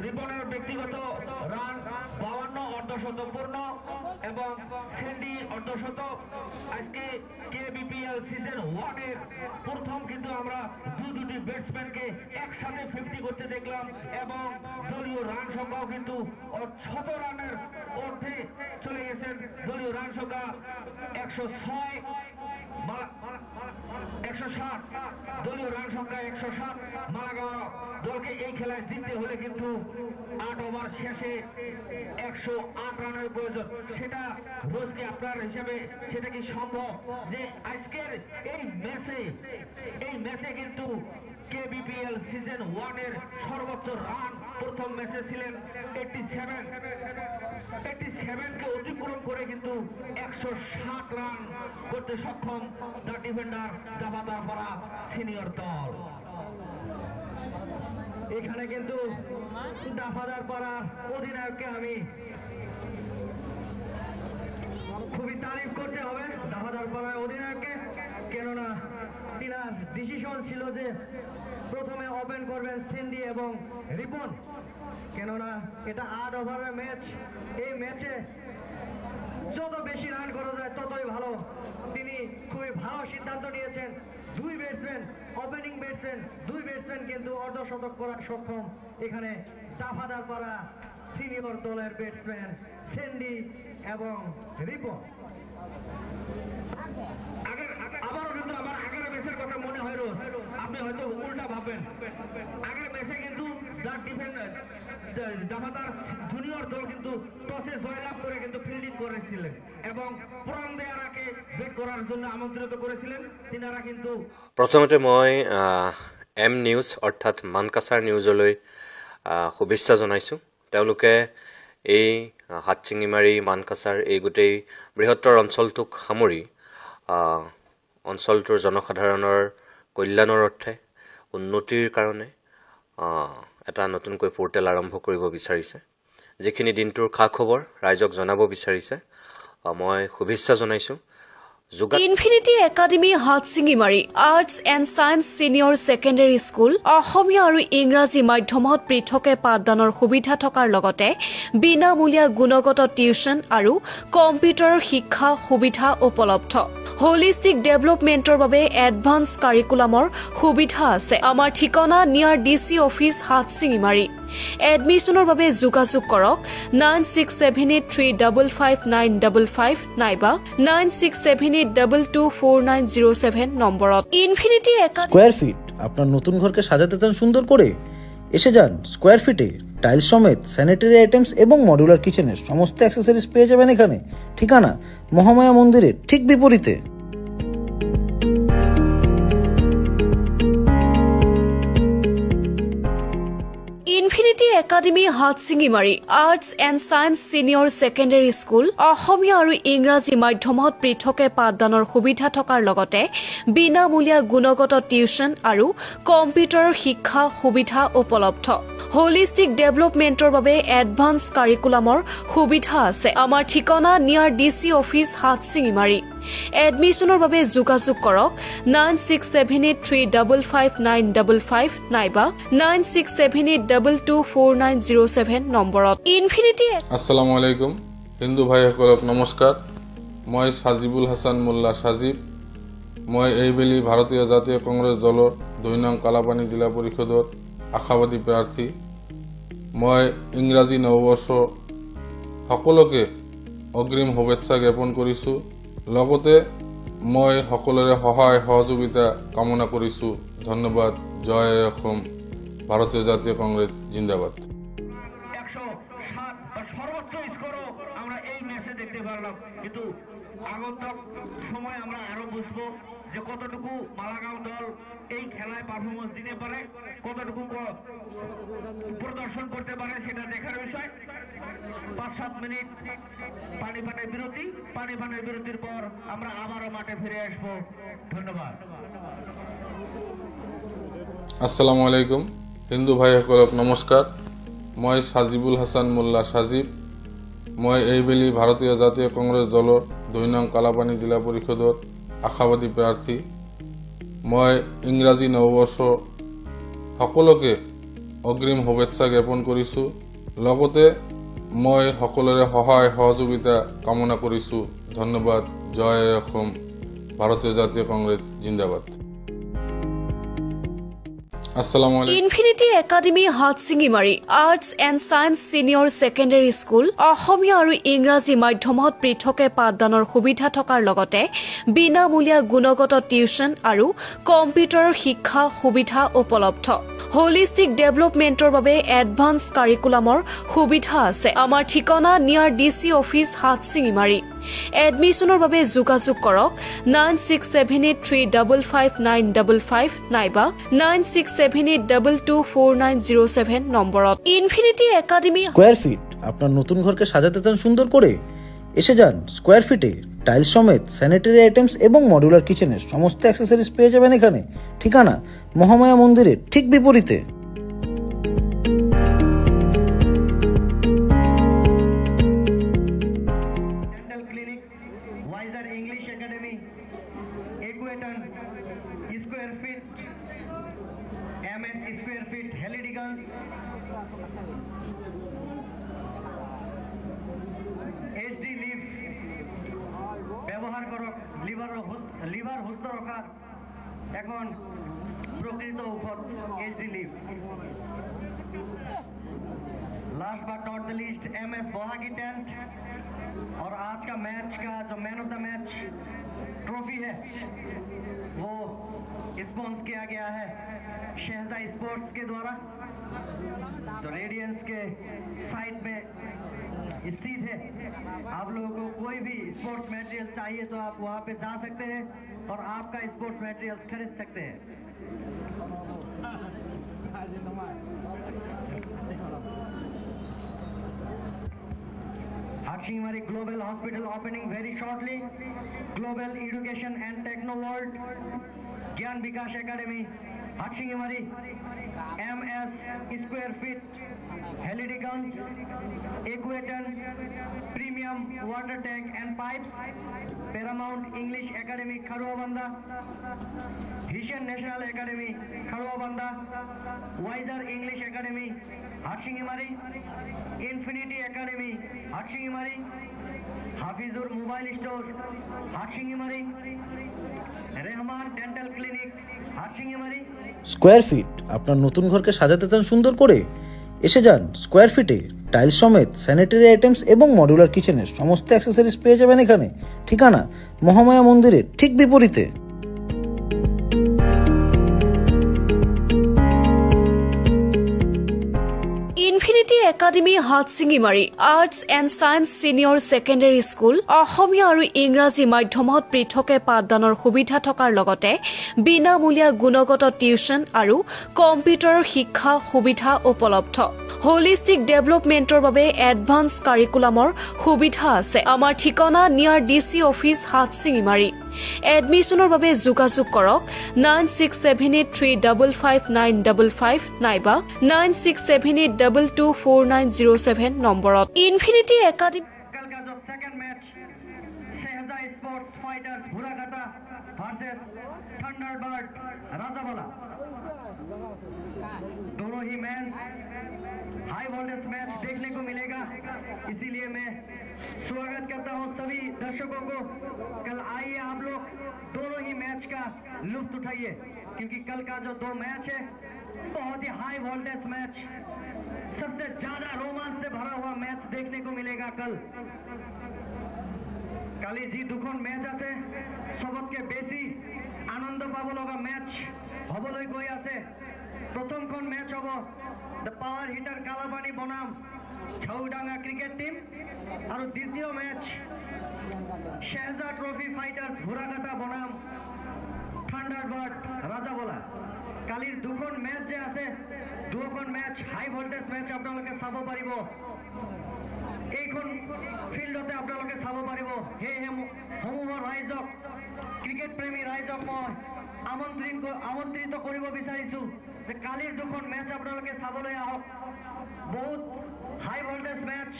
রিপনের ব্যক্তিগত রান 52, অর্ধশতক পূর্ণ, এবং সেন্ডি অর্ধশতক। আজকে কেবিপিএল সিজন 1 এর প্রথম কিন্তু আমরা 2টি ব্যাটসম্যানকে একসাথে 50 করতে দেখলাম, এবং দলীয় রান সংখ্যাও কিন্তু 17 রানের অর্ধে চলে গেছেন। দলীয় রান সংখ্যা 106, 160। দলীয় রান সংখ্যা 160। মালাগাঁও দলকে এই খেলায় জিততে হলে কিন্তু 8 ওভার শেষে 108 রানের প্রয়োজন। সেটা রোজকে আপনার হিসাবে সেটা কি সম্ভব যে আজকের এই ম্যাচে কিন্তু কেবিপিএল সিজন 1 এর সর্বোচ্চ রান প্রথম ম্যাচে ছিলেন 87কে অতিক্রম করে কিন্তু 160 রান করতে সক্ষম দ্য ডিফেন্ডার দাফাদারপাড়া সিনিয়র দল। এখানে কিন্তু দাফাদারপাড়া অধিনায়ককে আমি খুবই তারিফ করতে হবে, দাফাদারপাড়ার অধিনায়ককে, কেননা তিনার ডিসিশন ছিল যে প্রথমে ওপেন করবেন সেন্ডি এবং রিপন, কেননা এটা 8 ওভারের ম্যাচ। এই ম্যাচে যত বেশি রান করা যায় ততই ভালো। তিনি খুবই ভালো সিদ্ধান্ত নিয়েছেন। 2 ব্যাটসম্যান, ওপেনিং ব্যাটসম্যান 2 ব্যাটসম্যান কিন্তু অর্ধশতক করার সক্ষম। এখানে দাফাদারপাড়া সিনিয়র দলের ব্যাটসম্যান সেন্ডি এবং রিপন। আবারও কিন্তু আমার আগের ম্যাচের কথা মনে হয় রোজ, আপনি হয়তো উল্টা ভাববেন। আগের ম্যাচে কিন্তু দাফাদার জুনিয়র দল কিন্তু টসে জয়লাভ করে কিন্তু ফিল্ডিং করেছিলেন এবং পুরান দেয়ারাকে ব্যাট করার জন্য আমন্ত্রিত করেছিলেন। তিনারা কিন্তু প্ৰথমতে মই এম নিউজ অৰ্থাৎ মানকাছাৰ নিউজলৈ শুভেচ্ছা জনাইছোঁ। তেওঁলোকে এই হাতচিঙিমাৰী মানকাছাৰ এই গোটেই বৃহত্তৰ অঞ্চলটোক সামৰি অঞ্চলটোৰ জনসাধাৰণৰ কল্যাণৰ অৰ্থে উন্নতিৰ কাৰণে এটা নতুনকৈ পোৰ্টেল আৰম্ভ কৰিব বিচাৰিছে। যিখিনি দিনটোৰ খা খবৰ ৰাইজক জনাব বিচাৰিছে, মই শুভেচ্ছা জনাইছোঁ। Infinity Academy Hatsingimari Arts and science senior secondary school Asomiya আৰু ইংৰাজী মাধ্যমত পৃথকে পাঠদানৰ সুবিধা থকাৰ লগতে বিনামূলীয়া গুণগত টিউচন আৰু কম্পিউটাৰৰ শিক্ষা সুবিধা উপলব্ধ। হোলিষ্টিক ডেভেলপমেণ্টৰ বাবে এডভান্স কাৰিকুলামৰ সুবিধা আছে। আমাৰ ঠিকনা নিয়াৰ DC অফিচ হাতচিঙিমাৰী। এডমিশ্যনৰ বাবে যোগাযোগ কৰক 9678355955 নাইবা 9678224907 নম্বৰত। ইনফিনিটি স্কোয়ার ফিট আপনার নতুন ঘরকে সাজাতে চান সুন্দর করে? এসে যান স্কোয়ার ফিটে। টাইলস সমেত স্যানিটারি আইটেমস এবং মডিউলার কিচেনের সমস্ত অ্যাক্সেসরিজ পেয়ে যাবেন এখানে। ঠিকানা মহামায়া মন্দিরের ঠিক বিপরীতে। Infinity infinity academy Hatsingimari arts and science senior secondary school Asomiya আৰু ইংৰাজী মাধ্যমত পৃথকে পাঠদানৰ সুবিধা থকাৰ লগতে বিনামূলীয়া গুণগত টিউচন আৰু কম্পিউটাৰৰ শিক্ষা সুবিধা উপলব্ধ হোলিষ্টিক ডেভেলপমেণ্টৰ বাবে এডভান্স কাৰিকুলামৰ সুবিধা আছে আমাৰ ঠিকনা নিয়াৰ ডিচি অফিচ হাটশিঙিমাৰী এডমিশ্যনৰ বাবে যোগাযোগ কৰক 9678355955 নাইবা 9678224907 নম্বৰত ইনফিনিটি। আসসালামু আলাইকুম হিন্দু ভাইসকলক নমস্কাৰ। মই সাজিবুল হাসান মোল্লা সাজিব। মই এইবেলি ভাৰতীয় জাতীয় কংগ্ৰেছ দলৰ 2 নং কালাপানী জিলা পৰিষদৰ আশাবাদী প্ৰাৰ্থী। মই ইংৰাজী নৱবৰ্ষ সকলোকে অগ্ৰিম শুভেচ্ছা জ্ঞাপন কৰিছোঁ। লগতে মই সকলোৰে সহায় সহযোগিতা কামনা কৰিছোঁ। ধন্যবাদ। জয় অসম। ভারতীয় জাতীয় কংগ্রেস জিন্দাবাদ। 107 সর্বোচ্চ স্কোরও আমরা এই ম্যাচে দেখতে পারলাম, কিন্তু আগন্তুক সময় আমরা আরো বুঝবো যে কতটুকু মালাগাঁও দল এই খেলায় পারফরমেন্স দিতে পারে, কতটুকু প্রদর্শন করতে পারে সেটা দেখার বিষয়। 5-7 মিনিট পানির বিরতির পর আমরা আবারও মাঠে ফিরে আসবো। ধন্যবাদ। আসসালামু আলাইকুম হিন্দু ভাইসকলক নমস্কাৰ। মই সাজিবুল হাসান মোল্লা সাজিব। মই এইবেলি ভাৰতীয় জাতীয় কংগ্ৰেছ দলৰ 2 নং কালাপানী জিলা পৰিষদৰ আশাবাদী প্ৰাৰ্থী। মই ইংৰাজী নৱবৰ্ষ সকলোকে অগ্ৰিম শুভেচ্ছা জ্ঞাপন কৰিছোঁ। লগতে মই সকলোৰে সহায় সহযোগিতা কামনা কৰিছোঁ। ধন্যবাদ। জয় অসম। ভাৰতীয় জাতীয় কংগ্ৰেছ জিন্দাবাদ। Infinity academy Hatsingimari arts and science senior secondary school Asomiya আৰু ইংৰাজী মাধ্যমত পৃথকে পাঠদানৰ সুবিধা থকাৰ লগতে বিনামূলীয়া গুণগত টিউচন আৰু কম্পিউটাৰৰ শিক্ষা সুবিধা উপলব্ধ হোলিষ্টিক ডেভেলপমেণ্টৰ বাবে এডভান্স কাৰিকুলামৰ সুবিধা আছে আমাৰ ঠিকনা নিয়াৰ ডিচি অফিচ হাটশিঙিমাৰী এডমিশ্যনৰ বাবে যোগাযোগ কৰক 9678355955 নাইবা 9678224907 নম্বৰত ইনফিনিটি একাডেমি। স্কোয়ার ফিট আপনার নতুন ঘরকে সাজাতে চান সুন্দর করে? এসে যান স্কোয়ার ফিটে। টাইলস সমেত স্যানিটারি আইটেমস এবং মডুলার কিচেনের সমস্ত অ্যাক্সেসরিজ পেয়ে যাবেন এখানে। ঠিকানা মহামায়া মন্দিরের ঠিক বিপরীতে। ব্যবহার করক লিভার সুস্থ রাখার এখন প্রকৃত ঔষধ HD live. Last but not the least MS Bohagi tent. और आज का मैच का जो man of the match trophy है वो स्पॉन्सर किया गया है शहजा स्पोर्ट्स के द्वारा, जो रेडियंस के साइड में स्थित है। आप लोगों को कोई भी स्पोर्ट्स मटेरियल चाहिए तो आप वहां पे जा सकते हैं और आपका स्पोर्ट्स मटेरियल खरीद सकते हैं। Hatsingimari Global Hospital opening very shortly. Global Education and Techno World Gyan Bikash Academy Hatsingimari MS Square Feet LED guns, Equator, Premium Water Tank and Pipes, Paramount English Academy Kharwabanda, Hishan National Academy Kharwabanda, Wiser English Academy Hatsingimari, Infinity Academy Hatsingimari, Hafizur Mobile Store Hatsingimari, Rehman Dental Clinic Hatsingimari। Square feet আপনার নতুন ঘরকে সাজাতে চান সুন্দর করে? এসে যান স্কোয়ার ফিটে। টাইলস সমেত স্যানিটারি আইটেমস এবং মডুলার কিচেনের সমস্ত অ্যাক্সেসরিজ পেয়ে যাবেন এখানে। ঠিকানা মহামায়া মন্দিরের ঠিক বিপরীতে। Infinity infinity Academy Hatsingimari Arts and science senior secondary school Asomiya আৰু ইংৰাজী মাধ্যমত পৃথকে পাঠদানৰ সুবিধা থকাৰ লগতে বিনামূলীয়া গুণগত টিউচন আৰু কম্পিউটাৰৰ শিক্ষা সুবিধা উপলব্ধ হোলিষ্টিক ডেভেলপমেণ্টৰ বাবে এডভান্স কাৰিকুলামৰ সুবিধা আছে আমাৰ ঠিকনা নিয়াৰ ডিচি অফিচ হাটছিঙিমাৰী এডমিশ্যনৰ বাবে যোগাযোগ কৰক 9678355955 নাইবা 9678224907 নম্বৰত ইনফিনিটি একাডেমি कल का जो second match Shehza Sports Fighters Bhuraghata versus Thunderbird Rajawala दोनों ही मैच हाई वोल्टेज मैच देखने को मिलेगा इसीलिए मैं स्वागत करता हूं सभी दर्शकों को कल आइए आप लोग दोनों ही मैच का लुत्फ उठाइए क्योंकि कल का जो दो मैच है बहुत ही हाई वोल्टेज मैच सबसे ज्यादा रोमांच से भरा हुआ मैच देखने को मिलेगा कल काली जी दुखन मैच আছে सबतके बेसी आनंद पाब লগা मैच হবলৈ গৈ আছে প্ৰথমখন मैच হ'ব দ্য পাৱাৰ হিটাৰ কালাপানী বনাম ঝাউডাঙ্গা ক্ৰিকেট টিম আৰু দ্বিতীয় मैच শেহজা ট্ৰফি ফাইটাৰ্স ভুৰাঘাটা বনাম থান্ডাৰবাৰ্ড ৰাজাবলা কালিৰ দুখন मैच যে আছে দুখন मैच হাই ভোল্টেজ मैच আপোনালোকে চাব পাৰিব এইখন ফিল্ডতে আপোনালোকে চাব পাৰিব হে সমূহ ৰাইজক ক্ৰিকেট প্ৰেমী ৰাইজক মই আমন্ত্ৰিত কৰিব বিচাৰিছো যে কালিৰ দুখন मैच আপোনালোকে চাবলৈ আহক বহুত হাই ভোল্টেজ मैच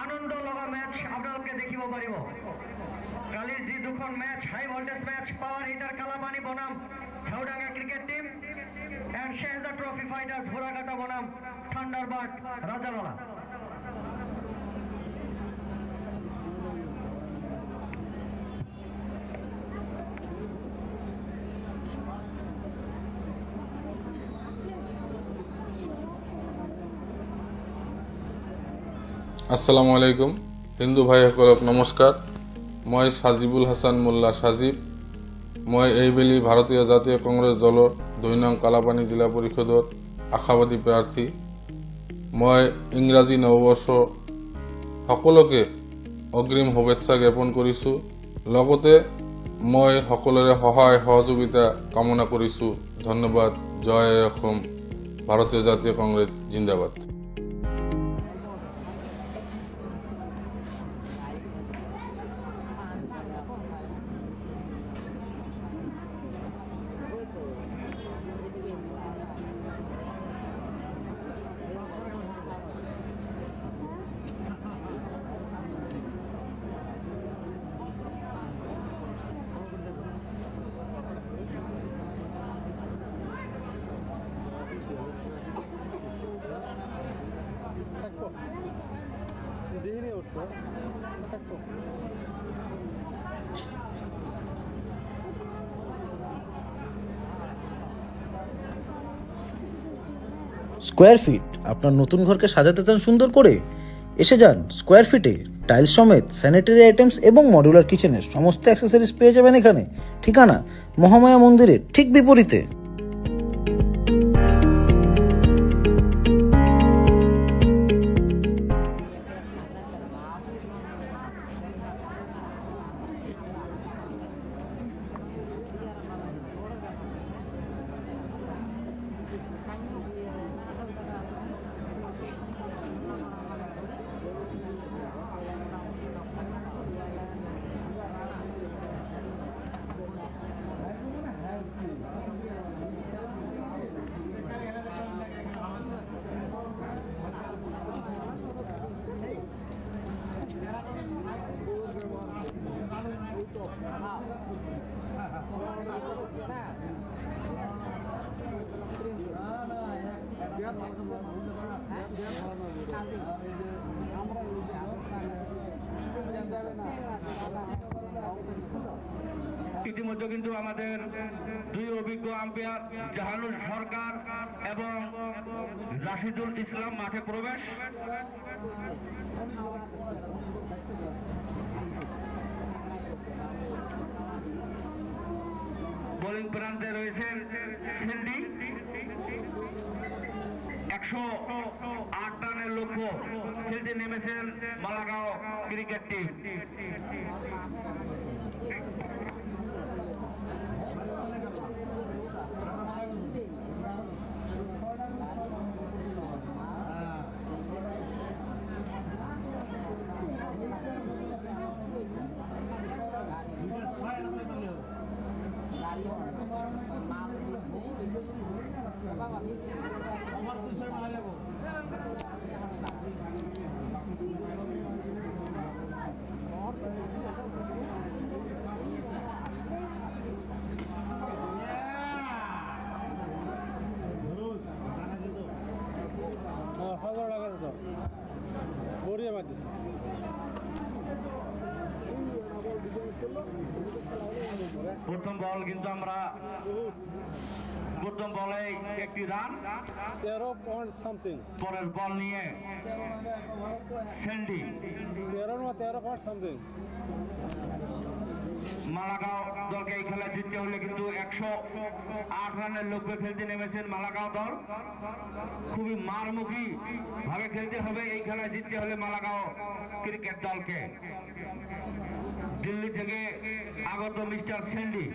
আনন্দ লগা मैच আপোনালোকে দেখিব পাৰিব কালিৰ যি দুখন match high voltage match Power Hitter Kalapani বনাম Jhaudanga cricket team and Shehza Trophy Fighters Buragata Bonam Thunderbird Rajavala আসসালামু আলাইকুম হিন্দু ভাইসকলক নমস্কাৰ মই সাজিবুল হাসান মোল্লা সাজিব মই এইবেলি ভাৰতীয় জাতীয় কংগ্ৰেছ দলৰ 2 নং কালাপানী জিলা পৰিষদৰ আশাবাদী প্ৰাৰ্থী মই ইংৰাজী নৱবৰ্ষ সকলোকে অগ্ৰিম শুভেচ্ছা জ্ঞাপন কৰিছো লগতে মই সকলোৰে সহায় সহযোগিতা কামনা কৰিছো ধন্যবাদ জয় অসম ভাৰতীয় জাতীয় কংগ্ৰেছ জিন্দাবাদ স্কোয়ার ফিট আপনার নতুন ঘরকে সাজাতে চান সুন্দর করে এসে যান স্কোয়ার ফিটে টাইলস সমেত স্যানিটারি আইটেমস এবং মডুলার কিচেনের সমস্ত অ্যাক্সেসরিজ পেয়ে যাবেন এখানে ঠিকানা মহামায়া মন্দিরের ঠিক বিপরীতে ইতিমধ্যে কিন্তু আমাদের দুই অভিজ্ঞ আম্পায়ার জাহানুল সরকার এবং রাশিদুল ইসলাম মাঠে প্রবেশ বোলিং প্রান্তে রয়েছেন সিন্ডি 108 রানের লক্ষ্য খেলতে নেমেছেন মালাগাঁও ক্রিকেট টিম। প্রথম বল কিন্তু আমরা প্রথম বলে একটি রান, 13 point something, পরের বল নিয়ে স্যান্ডি 13 point something. মালাগাঁও দলকে এই খেলা জিততে হলে কিন্তু 108 রানের লক্ষ্যে খেলতে নেমেছেন মালাগাঁও দল। খুবই মারমুখী ভাবে খেলতে হবে এই খেলা জিততে হলে মালাগাঁও ক্রিকেট দলকে। দিল্লি থেকে আগত মিস্টার স্যান্ডি,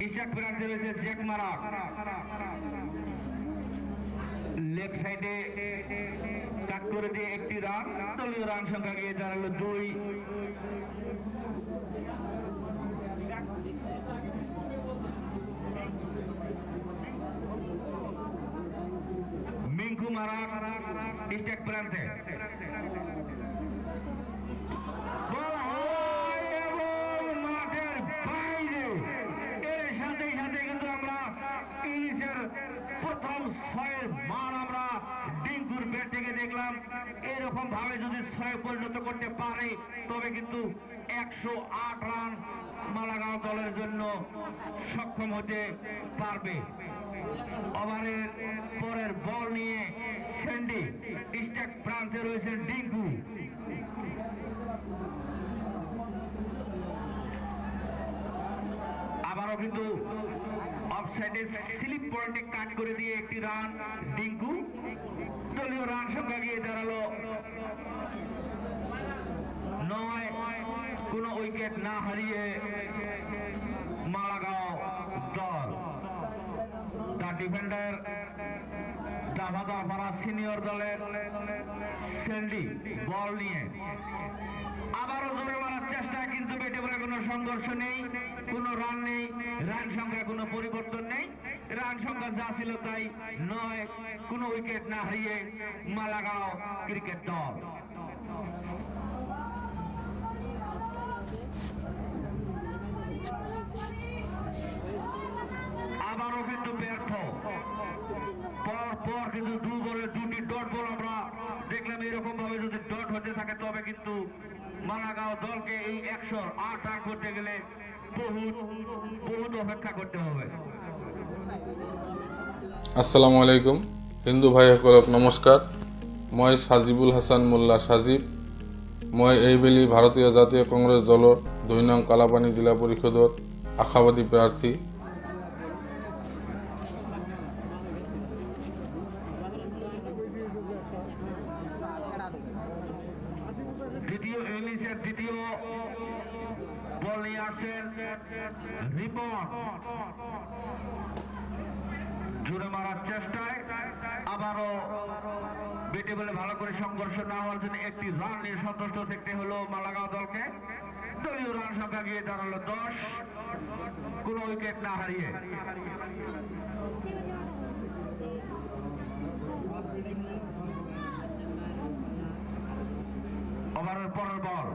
ইশাক প্রান্তে রয়েছে জ্যাক মারাক, লেগ সাইডে কাট করে দিয়ে একটি রান, দলীয় রান সংখ্যা গিয়ে দাঁড়ালো 2। মিঙ্কু মারাক ইশাক প্রান্তে প্রথম 6 মান আমরা ডিঙ্কুর ব্যাট থেকে দেখলাম। এরকম ভাবে যদি 6 পরিণত করতে পারে তবে কিন্তু 108 রান মালাগাঁও দলের জন্য সক্ষম হতে পারবে। ওভারের পরের বল নিয়ে স্যান্ডি, স্ট্যাক প্রান্তে রয়েছেন ডিঙ্কু। আবারও কিন্তু অফসাইডে স্লিপ পয়েন্টে কাট করে দিয়ে একটি রান ডিঙ্কু, দলীয় রান সংখ্যা গিয়ে দাঁড়ালো 9। কোনো উইকেট না হারিয়ে মালাগাঁও দল। তার ডিফেন্ডার জাভাদারপাড়া সিনিয়র দলের স্যান্ডি বল নিয়ে আবারও জোরে মারার চেষ্টা, কিন্তু ব্যাটে বলে কোনো সংঘর্ষ নেই, কোনো রান নেই, রান সংখ্যা কোনো পরিবর্তন নেই। রান সংখ্যা যা ছিল তাই 9, কোনো উইকেট না হারিয়ে মালাগাঁও ক্রিকেট দল। আবারও কিন্তু ব্যর্থ, পর কিন্তু 2 বলে 2টি ডট বল আমরা দেখলাম। এরকম ভাবে যদি ডট হতে থাকে তবে কিন্তু মালাগাঁও দলকে এই 108 রান করতে গেলে বহুত অপেক্ষা করতে হবে। আসসালামু আলাইকুম হিন্দু ভাইসকলক নমস্কাৰ। মই সাজিবুল হাসান মোল্লা সাজিব। মই এইবেলি ভাৰতীয় জাতীয় কংগ্ৰেছ দলৰ 2 নং কালাপানী জিলা পৰিষদৰ আশাবাদী প্ৰাৰ্থী। দ্বিতীয় বল নিয়ে আসছেন রিপন, জোরে মারার চেষ্টায় আবারও ব্যাটে বলে ভালো করে সংঘর্ষ না হওয়ার জন্য একটি রান নিয়ে সন্তুষ্ট থাকতে হলো মালাগাঁও দলকে। দলীয় রান সংখ্যা গিয়ে দাঁড়ালো 10, কোনো উইকেট না হারিয়ে। ওভারের পরের বল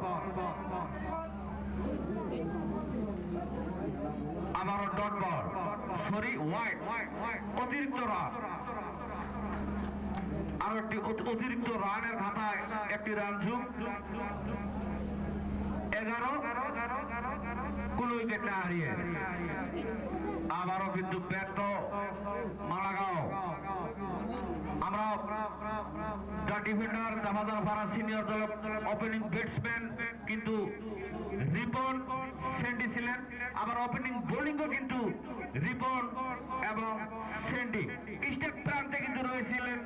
আবারও ডট বল, সরি ওয়াইড, অতিরিক্ত রান। আর একটি অতিরিক্ত রানের খাতায় একটি রান যোগ, 11, কোন উইকেট না হারিয়ে। আবারও কিন্তু ব্যর্থ মালাগাঁও। আমরা ডিফেন্ডার জাভাদারপাড়া সিনিয়র দলের ওপেনিং ব্যাটসম্যান কিন্তু রিপন সেন্ডি ছিলেন, আবার ওপেনিং বোলিংও কিন্তু রিপন এবং সেন্ডি। স্টেক প্রান্তে কিন্তু রয়েছিলেন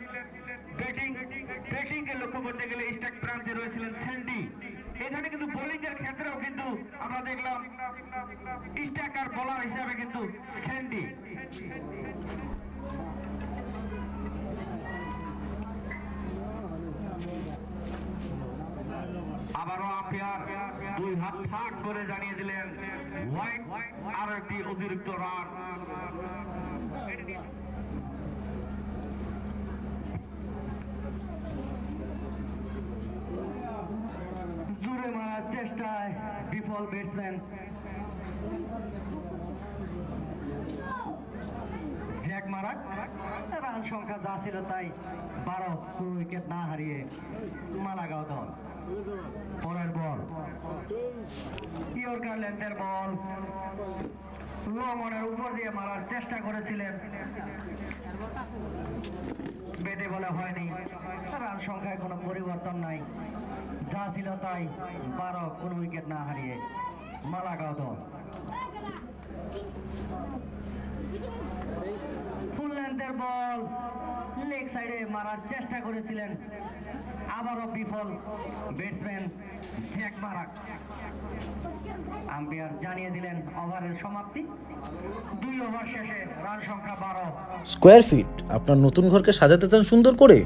ব্যাটিংকে লক্ষ্য করতে গেলে স্টেক প্রান্তে রয়েছিলেন সেন্ডি। এখানে কিন্তু বোলিং এর ক্ষেত্রেও কিন্তু আমরা দেখলাম স্ট্রাইকার বোলার হিসাবে কিন্তু সেন্ডি। আবারও আম্পায়ার দুই হাত ফাঁক করে জানিয়ে দিলেন হোয়াইট, আর একটি অতিরিক্ত রান। জুড়ে মারার চেষ্টায় বিফল ব্যাটসম্যান জ্যাক মারাক। রান সংখ্যা যা ছিল তাই 12, কোনো উইকেট না হারিয়ে মালাগাঁও দল। পরের বল ইয়র্কার লেন্থের বল, লং অনের উপর দিয়ে মারার চেষ্টা করেছিলেন, বেটে বলে হয়নি। রান সংখ্যায় কোনো পরিবর্তন নাই, যা ছিল তাই 12, কোনো উইকেট না হারিয়ে মালাগাঁও দল। ফুল লেন্থের বল লেগ সাইডে মারার চেষ্টা করেছিলেন, আবারও বিফল ব্যাটসম্যান জ্যাক মারাক। আম্পায়ার জানিয়ে দিলেন ওভারের সমাপ্তি। 2 ওভার শেষে রান সংখ্যা 12। স্কোয়ার ফিট আপনার নতুন ঘরকে সাজাতে চান সুন্দর করে?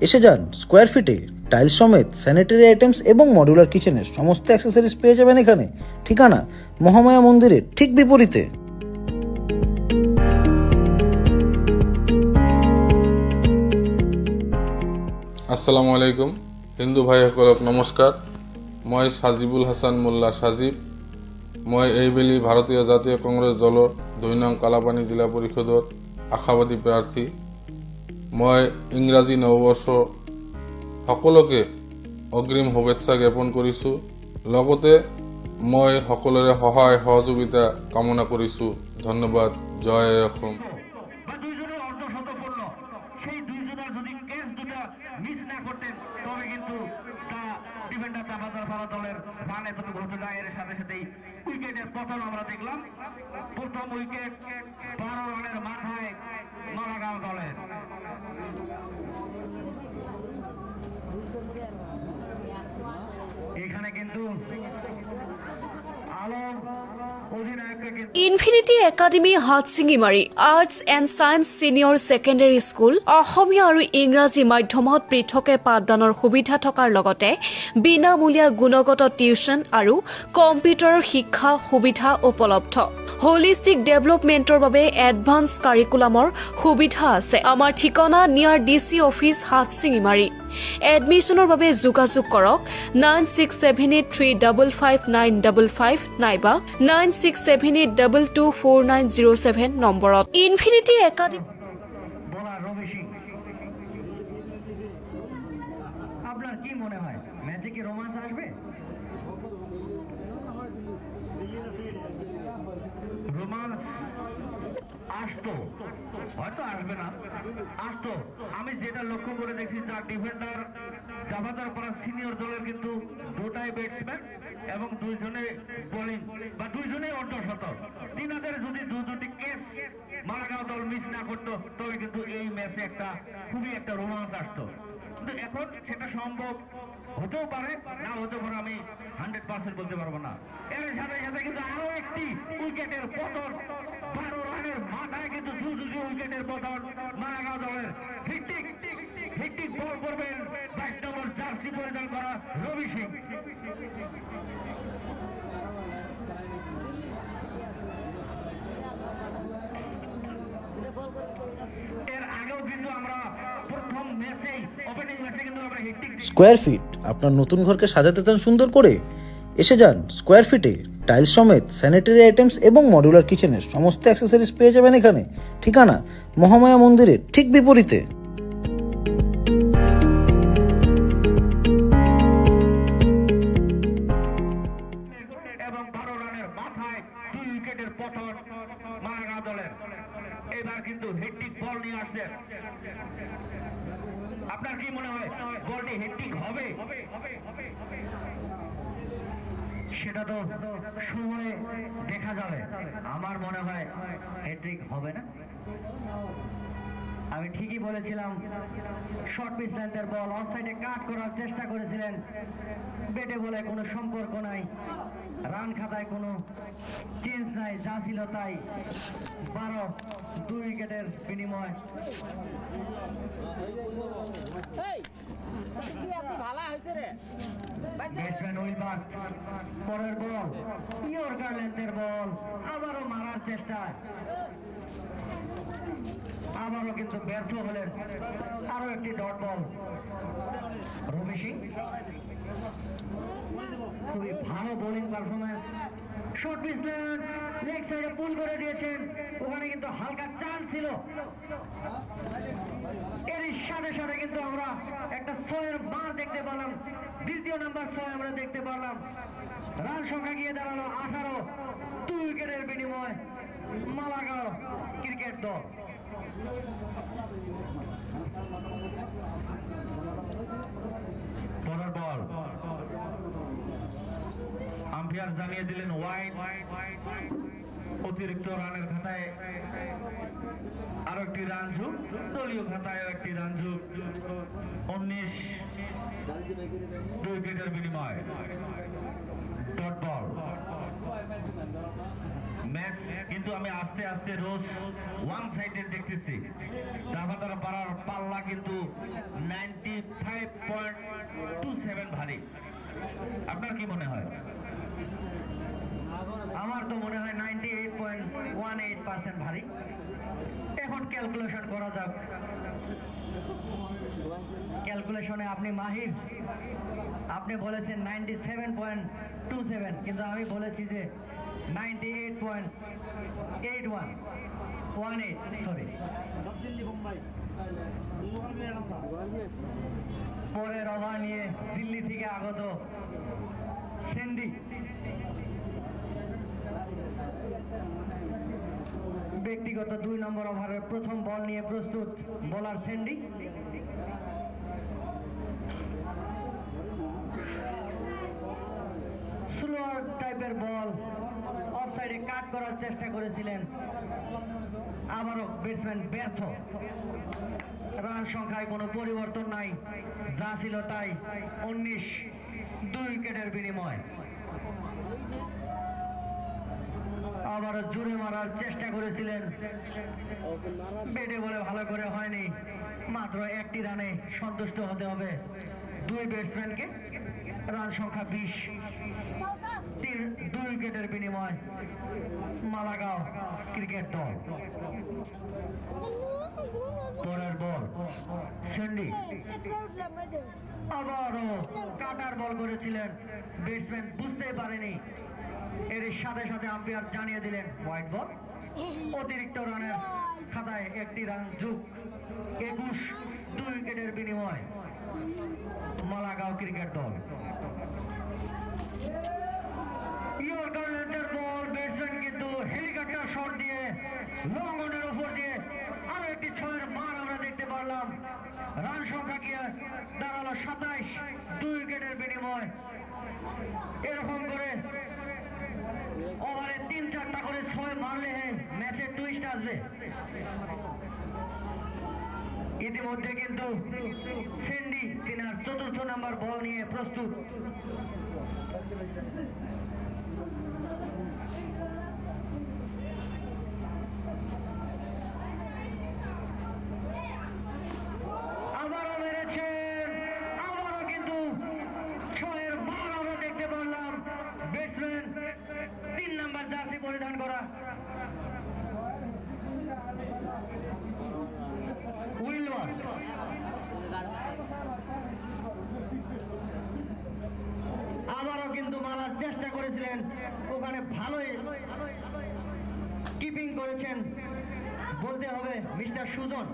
এসে যান স্কোয়ার ফিটে। টাইলস সমেত স্যানিটারি আইটেমস এবং মডুলার কিচেনের সমস্ত অ্যাক্সেসরিজ পেয়ে যাবেন এখানে। ঠিকানা মহামায়া মন্দিরের ঠিক বিপরীতে। আসসালামু আলাইকুম হিন্দু ভাইসকলক নমস্কাৰ। মই সাজিবুল হাসান মোল্লা সাজিব। মই এইবেলি ভাৰতীয় জাতীয় কংগ্ৰেছ দলৰ 2 নং কালাপানী জিলা পৰিষদৰ আশাবাদী প্ৰাৰ্থী। মই ইংৰাজী নৱবৰ্ষ সকলোকে অগ্ৰিম শুভেচ্ছা জ্ঞাপন কৰিছোঁ। লগতে মই সকলোৰে সহায় সহযোগিতা কামনা কৰিছোঁ। ধন্যবাদ। জয় অসম। মিস না করতেন তবে কিন্তু তা ডিফেন্ডার চাপাতার দলের রান এতটুকু হতে যায়। এর সাথে সাথেই উইকেটের পতন আমরা দেখলাম। প্রথম উইকেট 12 রানের মাথায় মালাগাঁও দলের। এখানে কিন্তু Alam infinity academy Hatsingimari arts and science senior secondary school Asomiya আৰু ইংৰাজী মাধ্যমত পৃথকে পাঠদানৰ সুবিধা থকাৰ লগতে বিনামূলীয়া গুণগত টিউচন আৰু কম্পিউটাৰৰ শিক্ষা সুবিধা উপলব্ধ। হোলিষ্টিক ডেভেলপমেণ্টৰ বাবে এডভান্স কাৰিকুলামৰ সুবিধা আছে। আমাৰ ঠিকনা নিয়াৰ DC অফিচ হাটশিঙিমাৰী। এডমিশ্যনৰ বাবে যোগাযোগ কৰক 9678355955 নাইবা 9678224907 নম্বৰত। Infinity academy. আপনার কি মনে হয় ম্যাচে কি রোমান্স আসবে? রোমান্স আসতো, হয়তো আসবে না, আসতো। আমি যেটা লক্ষ্য করে দেখছি যার ডিফেন্ডার জামাতার পর সিনিয়র দলের কিন্তু 2টাই ব্যাটসম্যান এবং 2জনে বোলিং বা 2জনেই অর্ধশতক। তিনাদের যদি 2টি ক্যাচ মালাগাঁও দল মিস না করতো তবে কিন্তু এই ম্যাচে খুবই একটা রোমান্স আসতো। কিন্তু এখন সেটা সম্ভব হতেও পারে, না হতে পারে, আমি 100% বলতে পারবো না। এর সাথে সাথে কিন্তু আরো একটি উইকেটের পতন, 12 রানের মাথায় কিন্তু 2 উইকেটের পতন মালাগাঁও দলের। হিট্টিক বল করবেন 22 নম্বর জার্সি পরিধান করা রবি সিং। এর আগেও কিন্তু আমরা প্রথম ম্যাচেই ওপেনিং ম্যাচে কিন্তু আমরা হিট্টিক। স্কোয়ার ফিট আপনার নতুন ঘরকে সাজাতে চান সুন্দর করে? এসে যান স্কোয়ার ফিটে। টাইলস সমেত স্যানিটারি আইটেমস এবং মডুলার কিচেনের সমস্ত অ্যাক্সেসরিজ পেয়ে যাবেন এখানে। ঠিকানা মহামায়া মন্দিরের ঠিক বিপরীতে। এবং 12 রানের মাথায় 2 উইকেটের পতন মালাগাঁও দলের। এবার কিন্তু হেট্টিক বল নিয়ে আসছেন। আপনার কি মনে হয় বলটি হেট্টিক হবে? সেটা তো সময়ে দেখা যাবে। আমার মনে হয় হ্যাট্রিক হবে না। আমি ঠিকই বলেছিলাম, শর্ট পিচ লেন্থের বল অফসাইডে কাট করার চেষ্টা করেছিলেন, ব্যাটে বলে কোনো সম্পর্ক নাই, রান খাতায় কোনো চেঞ্জ নাই, যা ছিল তাই। 12 2 উইকেটের বিনিময়। ব্যাটসম্যান উইলবার, পরের বল ইয়র্কার লেন্থের বল, আবারও মারার চেষ্টা, আবারও কিন্তু ব্যর্থ হলেন। আরো একটি ডট বল। রবি সিং খুবই ভালো bowling performance. Short pitch leg সাইডে পুল করে দিয়েছেন, ওখানে কিন্তু হালকা চান্স ছিল। এর সাথে সাথে কিন্তু আমরা একটা 6-এর বার দেখতে পেলাম, দ্বিতীয় নাম্বার 6 আমরা দেখতে পারলাম। রান সংখ্যা গিয়ে দাঁড়ালো 18, 2 উইকেটের বিনিময় মালাগাঁও ক্রিকেট দল। পরের বল আম্পায়ার জানিয়ে দিলেন ওয়াইড। অতিরিক্ত রানের খাতায় আরো একটি রান যোগ, দলীয় খাতায় একটি রান যোগ। 19, 2 উইকেটের বিনিময় ডট বল। ম্যাচ কিন্তু আমি আস্তে আস্তে রোজ ওয়ান সাইডে দেখতেছি। জাফাদার পাড়ার পাল্লা কিন্তু 95.27 ভারী। আপনার কি মনে হয়? আমার তো মনে হয় 98.18% ভারী। এখন ক্যালকুলেশন করা যাক। ক্যালকুলেশনে আপনি মাহির, আপনি বলেছেন 97.27, কিন্তু আমি বলেছি যে 98.81 সরি। পরের ওভার নিয়ে দিল্লি থেকে আগত সেন্ডি ব্যক্তিগত 2 নম্বর ওভারের প্রথম বল নিয়ে প্রস্তুত। বোলার সেন্ডি, স্লোয়ার টাইপের বল, অফসাইডে কাট করার চেষ্টা করেছিলেন, আবারও ব্যাটসম্যান ব্যর্থ। রান সংখ্যায় কোনো পরিবর্তন নাই, যা ছিল তাই। 19, 2 উইকেটের বিনিময়। আবারও জোরে মারার চেষ্টা করেছিলেন, ব্যাটে বলে ভালো করে হয়নি। মাত্র একটি রানে সন্তুষ্ট হতে হবে 2 ব্যাটসম্যানকে। রান সংখ্যা 20, 2 উইকেটের বিনিময় মালাগাঁও ক্রিকেট দল। পরের বল সেন্ডি, আবারও কাটার বল করেছিলেন, ব্যাটসম্যান বুঝতে পারেনি। এর সাথে সাথে আম্পায়ার জানিয়ে দিলেন হোয়াইট বল। অতিরিক্ত রানের খাতায় একটি রান যোগ। 21, 2 উইকেটের বিনিময় মালাগাঁও ক্রিকেট দল। ইয়র্কার লেন্থের বল, ব্যাটসম্যান কিন্তু হেলিকপ্টার শট দিয়ে লং অনের উপর দিয়ে আরো একটি 6-এর মান আমরা দেখতে পারলাম। রান সংখ্যা গিয়ে দাঁড়ালো 27, 2 উইকেটের বিনিময়। এরকম করে ওভারে 3-4টা করে 6 মারলে ম্যাচের টুইস্ট আসবে। ইতিমধ্যে কিন্তু সেন্ডি তিনার 4র্থ নাম্বার বল নিয়ে প্রস্তুত। আবারও মেরেছেন, আবারও কিন্তু 6-এর বার আমরা দেখতে পারলাম। ব্যাটসম্যান 3 নাম্বার জার্সি পরিধান করা উইলওয়ার। আবারও কিন্তু মারার চেষ্টা করেছিলেন, ওখানে ভালোই কিপিং করেছেন বলতে হবে মিস্টার সুজন।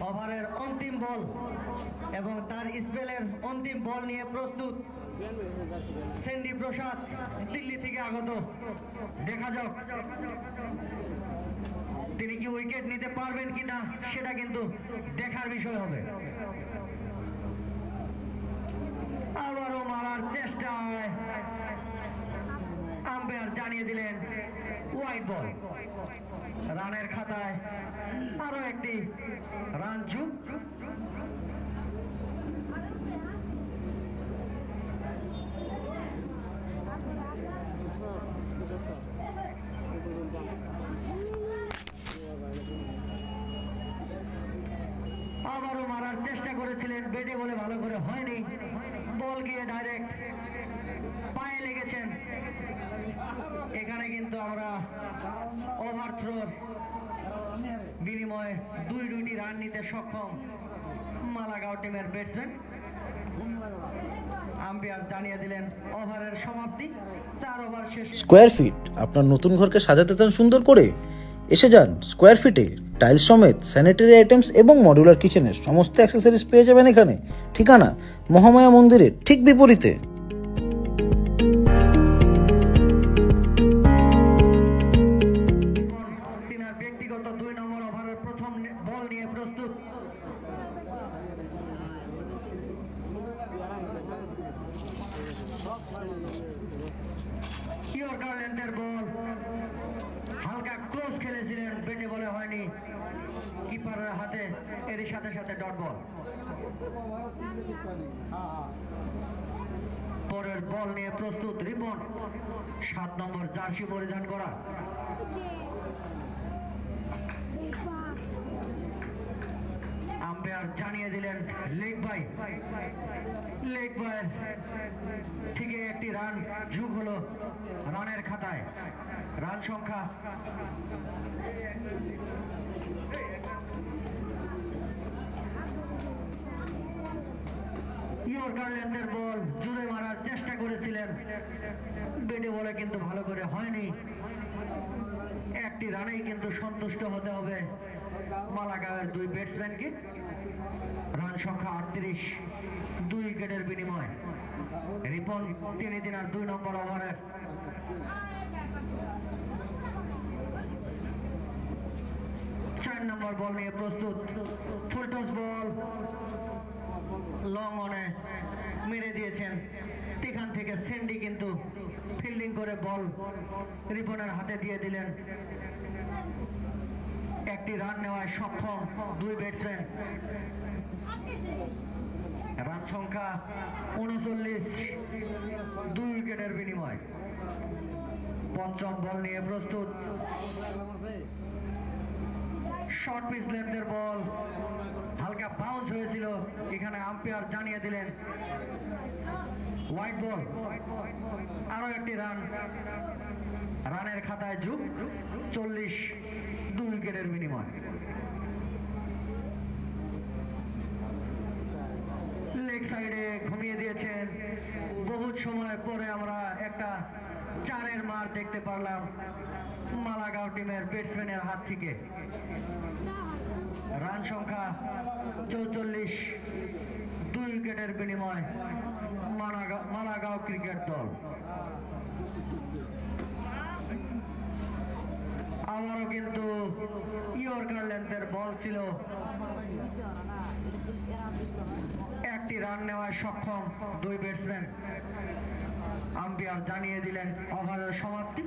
ওভারের অন্তিম বল এবং তার স্পেলের অন্তিম বল নিয়ে প্রস্তুত সেন্ডি প্রসাদ, দিল্লি থেকে আগত। দেখা যাক তিনি কি উইকেট নিতে পারবেন কিনা, সেটা কিন্তু দেখার বিষয় হবে। আবারও মারার চেষ্টায় আম্পায়ার জানিয়ে দিলেন হোয়াইট বল। রানের খাতায় আরো একটি রান যোগ। আবারও মারার চেষ্টা করেছিলেন, বেটে বলে ভালো করে হয়নি, বল গিয়ে ডাইরেক্ট পায়ে লেগেছেন। এখানে কিন্তু আমরা ওভার থ্রোর বিনিময়ে দুইটি রান নিতে সক্ষম মালাগাঁও টিমের ব্যাটসম্যান। আম্পায়ার জানিয়ে দিলেন ওভারের সমাপ্তি, 4 ওভার শেষ। স্কোয়ার ফিট আপনার নতুন ঘরকে সাজাতে চান সুন্দর করে? এসে যান স্কোয়ার ফিটে। টাইলস সমেত স্যানিটারি আইটেমস এবং মডুলার কিচেনের সমস্ত অ্যাক্সেসরিজ পেয়ে যাবেন এখানে। ঠিকানা মহামায়া মন্দিরের ঠিক বিপরীতে। ব্যক্তিগত 2 নম্বর ওভারের প্রথম বল নিয়ে প্রস্তুত। ইয়র্কার লেন্থের বল, হালকা ক্লোজ খেলেছিলেন, বেটে বলে হয়নি, কিপারের হাতে, এর সাথে সাথে ডট বল। পরের বল নিয়ে প্রস্তুত রিপন, 7 নম্বর জার্সি পরিধান করা। আম্পায়ার জানিয়ে দিলেন লেগ বাই। লেগ বাই থেকে একটি রান যোগ হলো রানের খাতায়। রান সংখ্যা ইয়র্কার লেন্থের বল জুড়ে মারার চেষ্টা করেছিলেন, বেটে বলে কিন্তু ভালো করে হয়নি। একটি রানেই কিন্তু সন্তুষ্ট হতে হবে মালাগাঁওয়ের 2 ব্যাটসম্যানকে। রান সংখ্যা 38, 2 উইকেটের বিনিময়। রিপন তিনি দিনার 2 নম্বর ওভারে। চার নম্বর বল নিয়ে প্রস্তুত। ফুলটস বল লং অনে মেরে দিয়েছেন। এখান থেকে সেন্ডি কিন্তু ফিল্ডিং করে বল রিপনের হাতে দিয়ে দিলেন। একটি রান নেওয়ায় সক্ষম 2 ব্যাটসম্যান। রান সংখ্যা 39, 2 উইকেটের বিনিময়। পঞ্চম বল নিয়ে প্রস্তুত। শর্ট পিচ লেন্থের বল, হালকা বাউন্স হয়েছিল, এখানে আম্পায়ার জানিয়ে দিলেন হোয়াইট বল। আরো একটি রান, রানের খাতায় যোগ 40, 2 উইকেটের বিনিময়। লেগ সাইডে ঘুমিয়ে দিয়েছেন। বহু সময় পরে আমরা একটা 4-এর মার দেখতে পারলাম মালাগাঁও টিমের ব্যাটসম্যানের হাত থেকে। রান সংখ্যা 44, 2 উইকেটের বিনিময় মালাগাঁও ক্রিকেট দল। আবারও কিন্তু ইয়র্কার লেন্থের বল ছিল, একটি রান নেওয়ায় সক্ষম 2 ব্যাটসম্যান। আম্পায়ার জানিয়ে দিলেন ওভারের সমাপ্তি,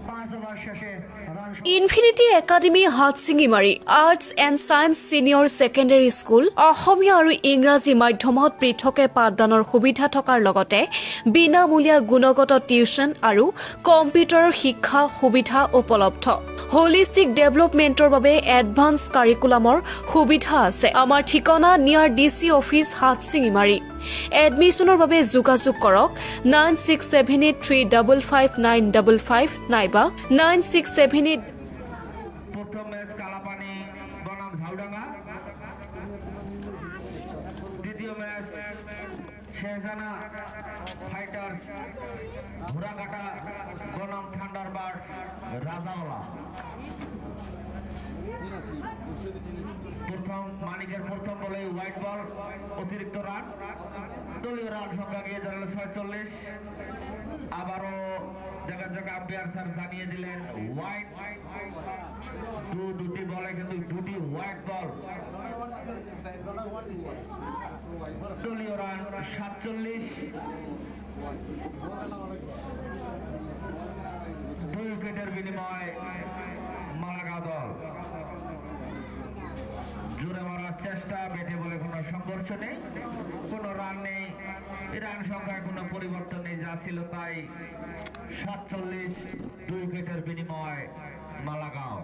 5 ওভার শেষে run. Infinity academy Hatsingimari arts and science senior secondary school Asomiya আৰু ইংৰাজী মাধ্যমত পৃথকে পাঠদানৰ সুবিধা থকাৰ লগতে বিনামূলীয়া গুণগত টিউচন আৰু কম্পিউটাৰৰ শিক্ষা সুবিধা উপলব্ধ। হোলিষ্টিক ডেভেলপমেণ্টৰ বাবে এডভান্স কাৰিকুলামৰ সুবিধা আছে। আমাৰ ঠিকনা নিয়াৰ DC অফিচ হাটশিঙিমাৰী। এডমিশ্যনৰ বাবে যোগাযোগ কৰক 9678355955 নাইবা 9678। প্রথম ম্যাচ কালাপানি বনাম ঝাউডাঙ্গা, দ্বিতীয় ম্যাচ শেহজানা ফাইটার ঘোড়াঘাটা বনাম থান্ডারবার্ড রাজাওয়ালা। প্রথম মানিকের প্রথম বলে হোয়াইট বল, অতিরিক্ত রান, দলীয় রান সংখ্যা গিয়ে দাঁড়ালো 46। আবারও জায়গা জায়গা আম্পায়ার স্যার জানিয়ে দিলেন হোয়াইট। দুটি বলে কিন্তু 2টি হোয়াইট বল। দলীয় রান 47, 2 উইকেটের বিনিময়ে মালাগাঁও দল। জোরে মারার চেষ্টা, ব্যাটে বলে কোনো সংঘর্ষ নেই, কোনো রান নেই, রান সংখ্যায় কোনো পরিবর্তন নেই, যা ছিল তাই। 47, 2 উইকেটের বিনিময়ে মালাগাঁও।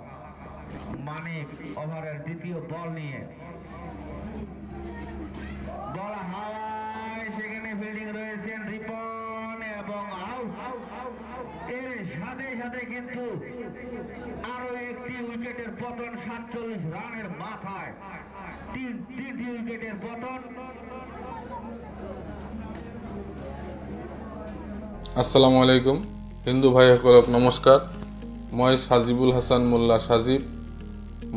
মানিক ওভারের দ্বিতীয় বল নিয়ে, বল হাওয়ায়, সেখানে ফিল্ডিং রয়েছেন রিপন এবং আউট। এর সাথে সাথে কিন্তু আরো একটি উইকেটের পতন, 47 রানের মাথায় তৃতীয় উইকেটের পতন। আসসালামু আলাইকুম হিন্দু ভাইসকলক নমস্কাৰ। মই সাজিবুল হাসান মোল্লা সাজিব।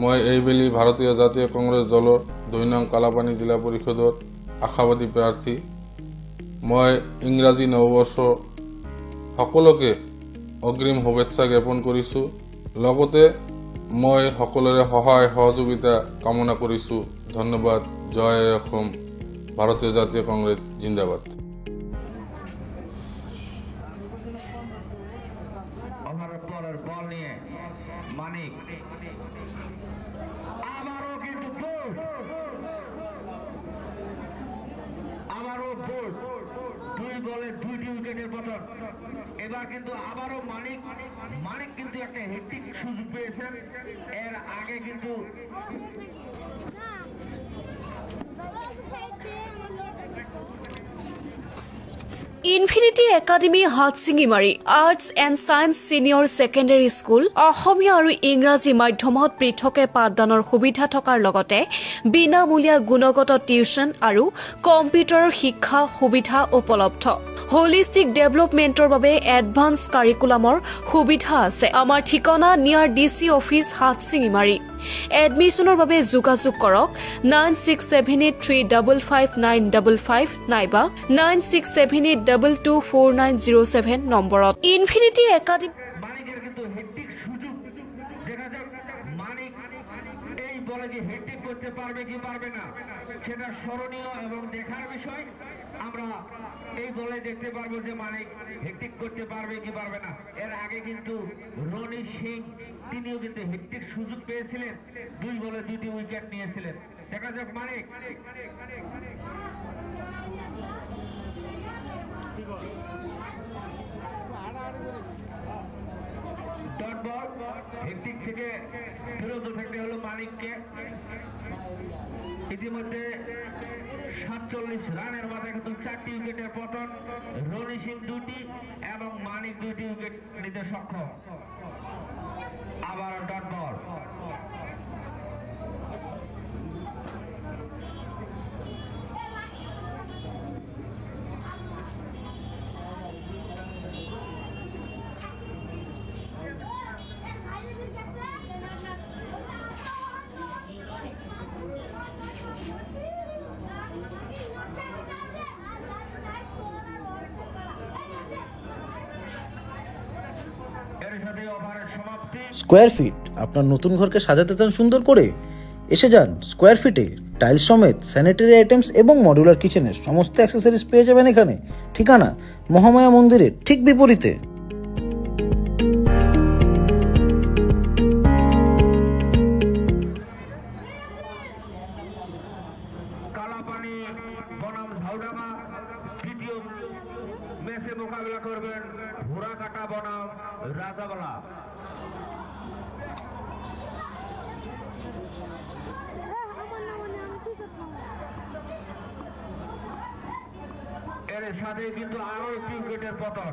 মই এইবেলি ভাৰতীয় জাতীয় কংগ্ৰেছ দলৰ 2 নং কালাপানী জিলা পৰিষদৰ আশাবাদী প্ৰাৰ্থী। মই ইংৰাজী নৱবৰ্ষ সকলোকে অগ্ৰিম শুভেচ্ছা জ্ঞাপন কৰিছোঁ। লগতে মই সকলোৰে সহায় সহযোগিতা কামনা কৰিছোঁ। ধন্যবাদ। জয় অসম। ভাৰতীয় জাতীয় কংগ্ৰেছ জিন্দাবাদ। ওভারের পরের বল নিয়ে মানিক, আবারও কিন্তু বোল্ড, আবারও বোল্ড, 2 বলে 2টি উইকেটের পতন। এবার কিন্তু আবারও মানিক কিন্তু একটা হেট্রিক সুযোগ পেয়েছেন। এর আগে কিন্তু infinity academy Hatsingimari arts and science senior secondary school Asomiya আৰু ইংৰাজী মাধ্যমত পৃথকে পাঠদানৰ সুবিধা থকাৰ লগতে বিনামূলীয়া গুণগত টিউচন আৰু কম্পিউটাৰৰ শিক্ষা সুবিধা উপলব্ধ। হোলিষ্টিক ডেভেলপমেণ্টৰ বাবে এডভান্স কাৰিকুলামৰ সুবিধা আছে। আমাৰ ঠিকনা নিয়াৰ DC অফিচ হাটশিঙিমাৰী। এডমিশ্যনৰ বাবে যোগাযোগ কৰক 9678355955 নাইবা 9678224907 নম্বৰত। ইনফিনিটি একাডেমি মানিকের কিন্তু হেট্রিক সুযোগ, দেখা যাক মানিক এই বলে যে হেট্রিক করতে পারবে কি পারবে না, সেটা স্মরণীয় এবং দেখার বিষয়। আমরা এই বলে দেখতে পারবো যে মানিক হেট্রিক করতে পারবে কি পারবে না। এর আগে কিন্তু রনি সিং তিনিও কিন্তু হেট্রিক সুযোগ পেয়েছিলেন, 2 বলে 2টি উইকেট নিয়েছিলেন। দেখা যাক মানিক। ডট বল, হেট্রিক থেকে বিরত থাকতে হলো মানিককে। ইতিমধ্যে 47 রানের মাথায় কিন্তু 4টি উইকেটের পতন। রনি সিং 2টি এবং মানিক 2টি উইকেট নিতে সক্ষম। আবার ডট বল, এর সাথে ওভারের সমাপ্তি। স্কোয়ার ফিট আপনার নতুন ঘরকে সাজাতে চান সুন্দর করে? এসে যান স্কোয়ার ফিটে। টাইলস সমেত স্যানিটারি আইটেমস এবং মডিউলার কিচেনের সমস্ত অ্যাক্সেসরিজ পেয়ে যাবেন এখানে। ঠিকানা মহামায়া মন্দিরের ঠিক বিপরীতে। কালাপানি বনাম ঝাউডাঙ্গা দ্বিতীয় ম্যাচে মোকাবিলা করবেন ঘোড়াকাটা বনাম রাজাবালা। এর সাথে কিন্তু আরো একটি উইকেটের পতন।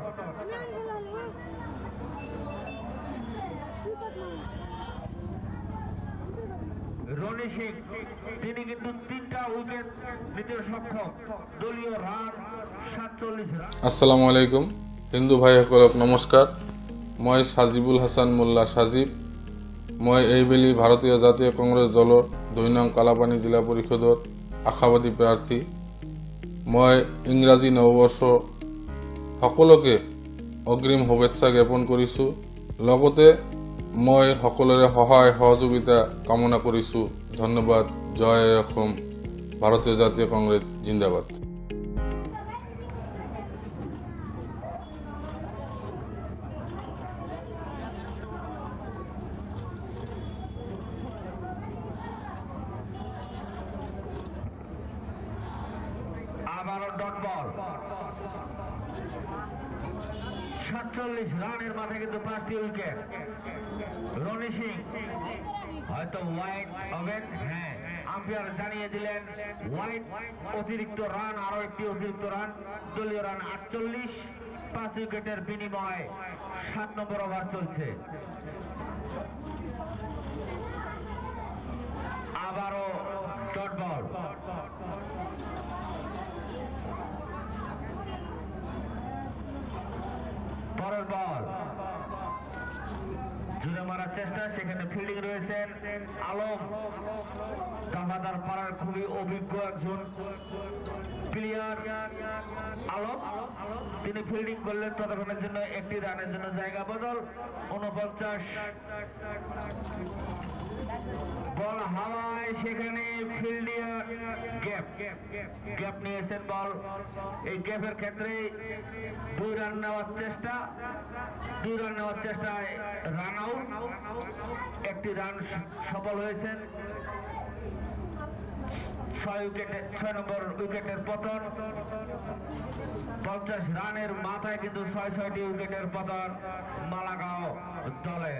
রনি সিং তিনি কিন্তু 3টা উইকেট নিতে সক্ষম। দলীয় রান 47 রান। আসসালামু আলাইকুম হিন্দু ভাইসকলক নমস্কাৰ। মই সাজিবুল হাসান মোল্লা সাজিব। মই এইবেলি ভাৰতীয় জাতীয় কংগ্ৰেছ দলৰ 2 নং কালাপানী জিলা পৰিষদৰ আশাবাদী প্ৰাৰ্থী। মই ইংৰাজী নৱবৰ্ষ সকলোকে অগ্ৰিম শুভেচ্ছা জ্ঞাপন কৰিছোঁ। লগতে মই সকলোৰে সহায় সহযোগিতা কামনা কৰিছোঁ। ধন্যবাদ। জয় অসম। ভারতীয় জাতীয় কংগ্রেস জিন্দাবাদ। আবারও ডট বল, 47 রানের মাঠে কিন্তু 5টি উইকেট। রনি সিং হয়তো ওয়াইড হবেন, হ্যাঁ আম্পায়ার জানিয়ে দিলেন ওয়াইড, অতিরিক্ত রান, আরো একটি অতিরিক্ত রান, দলীয় রান 48, 5 উইকেটের বিনিময়ে 7 নম্বর ওভার চলছে। আবারও ডট বল, পরের বল জুড়ে মারার চেষ্টা, সেখানে ফিল্ডিং রয়েছেন আলম, কাফাদার পাড়ার খুবই অভিজ্ঞ একজন প্লেয়ার আলম, তিনি ফিল্ডিং করলেন। ততক্ষণের জন্য একটি রানের জন্য জায়গা বদল। 49 বল হাওয়ায়, সেখানে ফিল্ডিয়ার গ্যাপ নিয়েছেন বল। এই গ্যাপের ক্ষেত্রে 2 রান নেওয়ার চেষ্টায় রান আউট, একটি রান সফল হয়েছেন। 6 নম্বর উইকেটের পতন। 50 রানের মাথায় কিন্তু 6টি উইকেটের পতন মালাগাঁও দলে।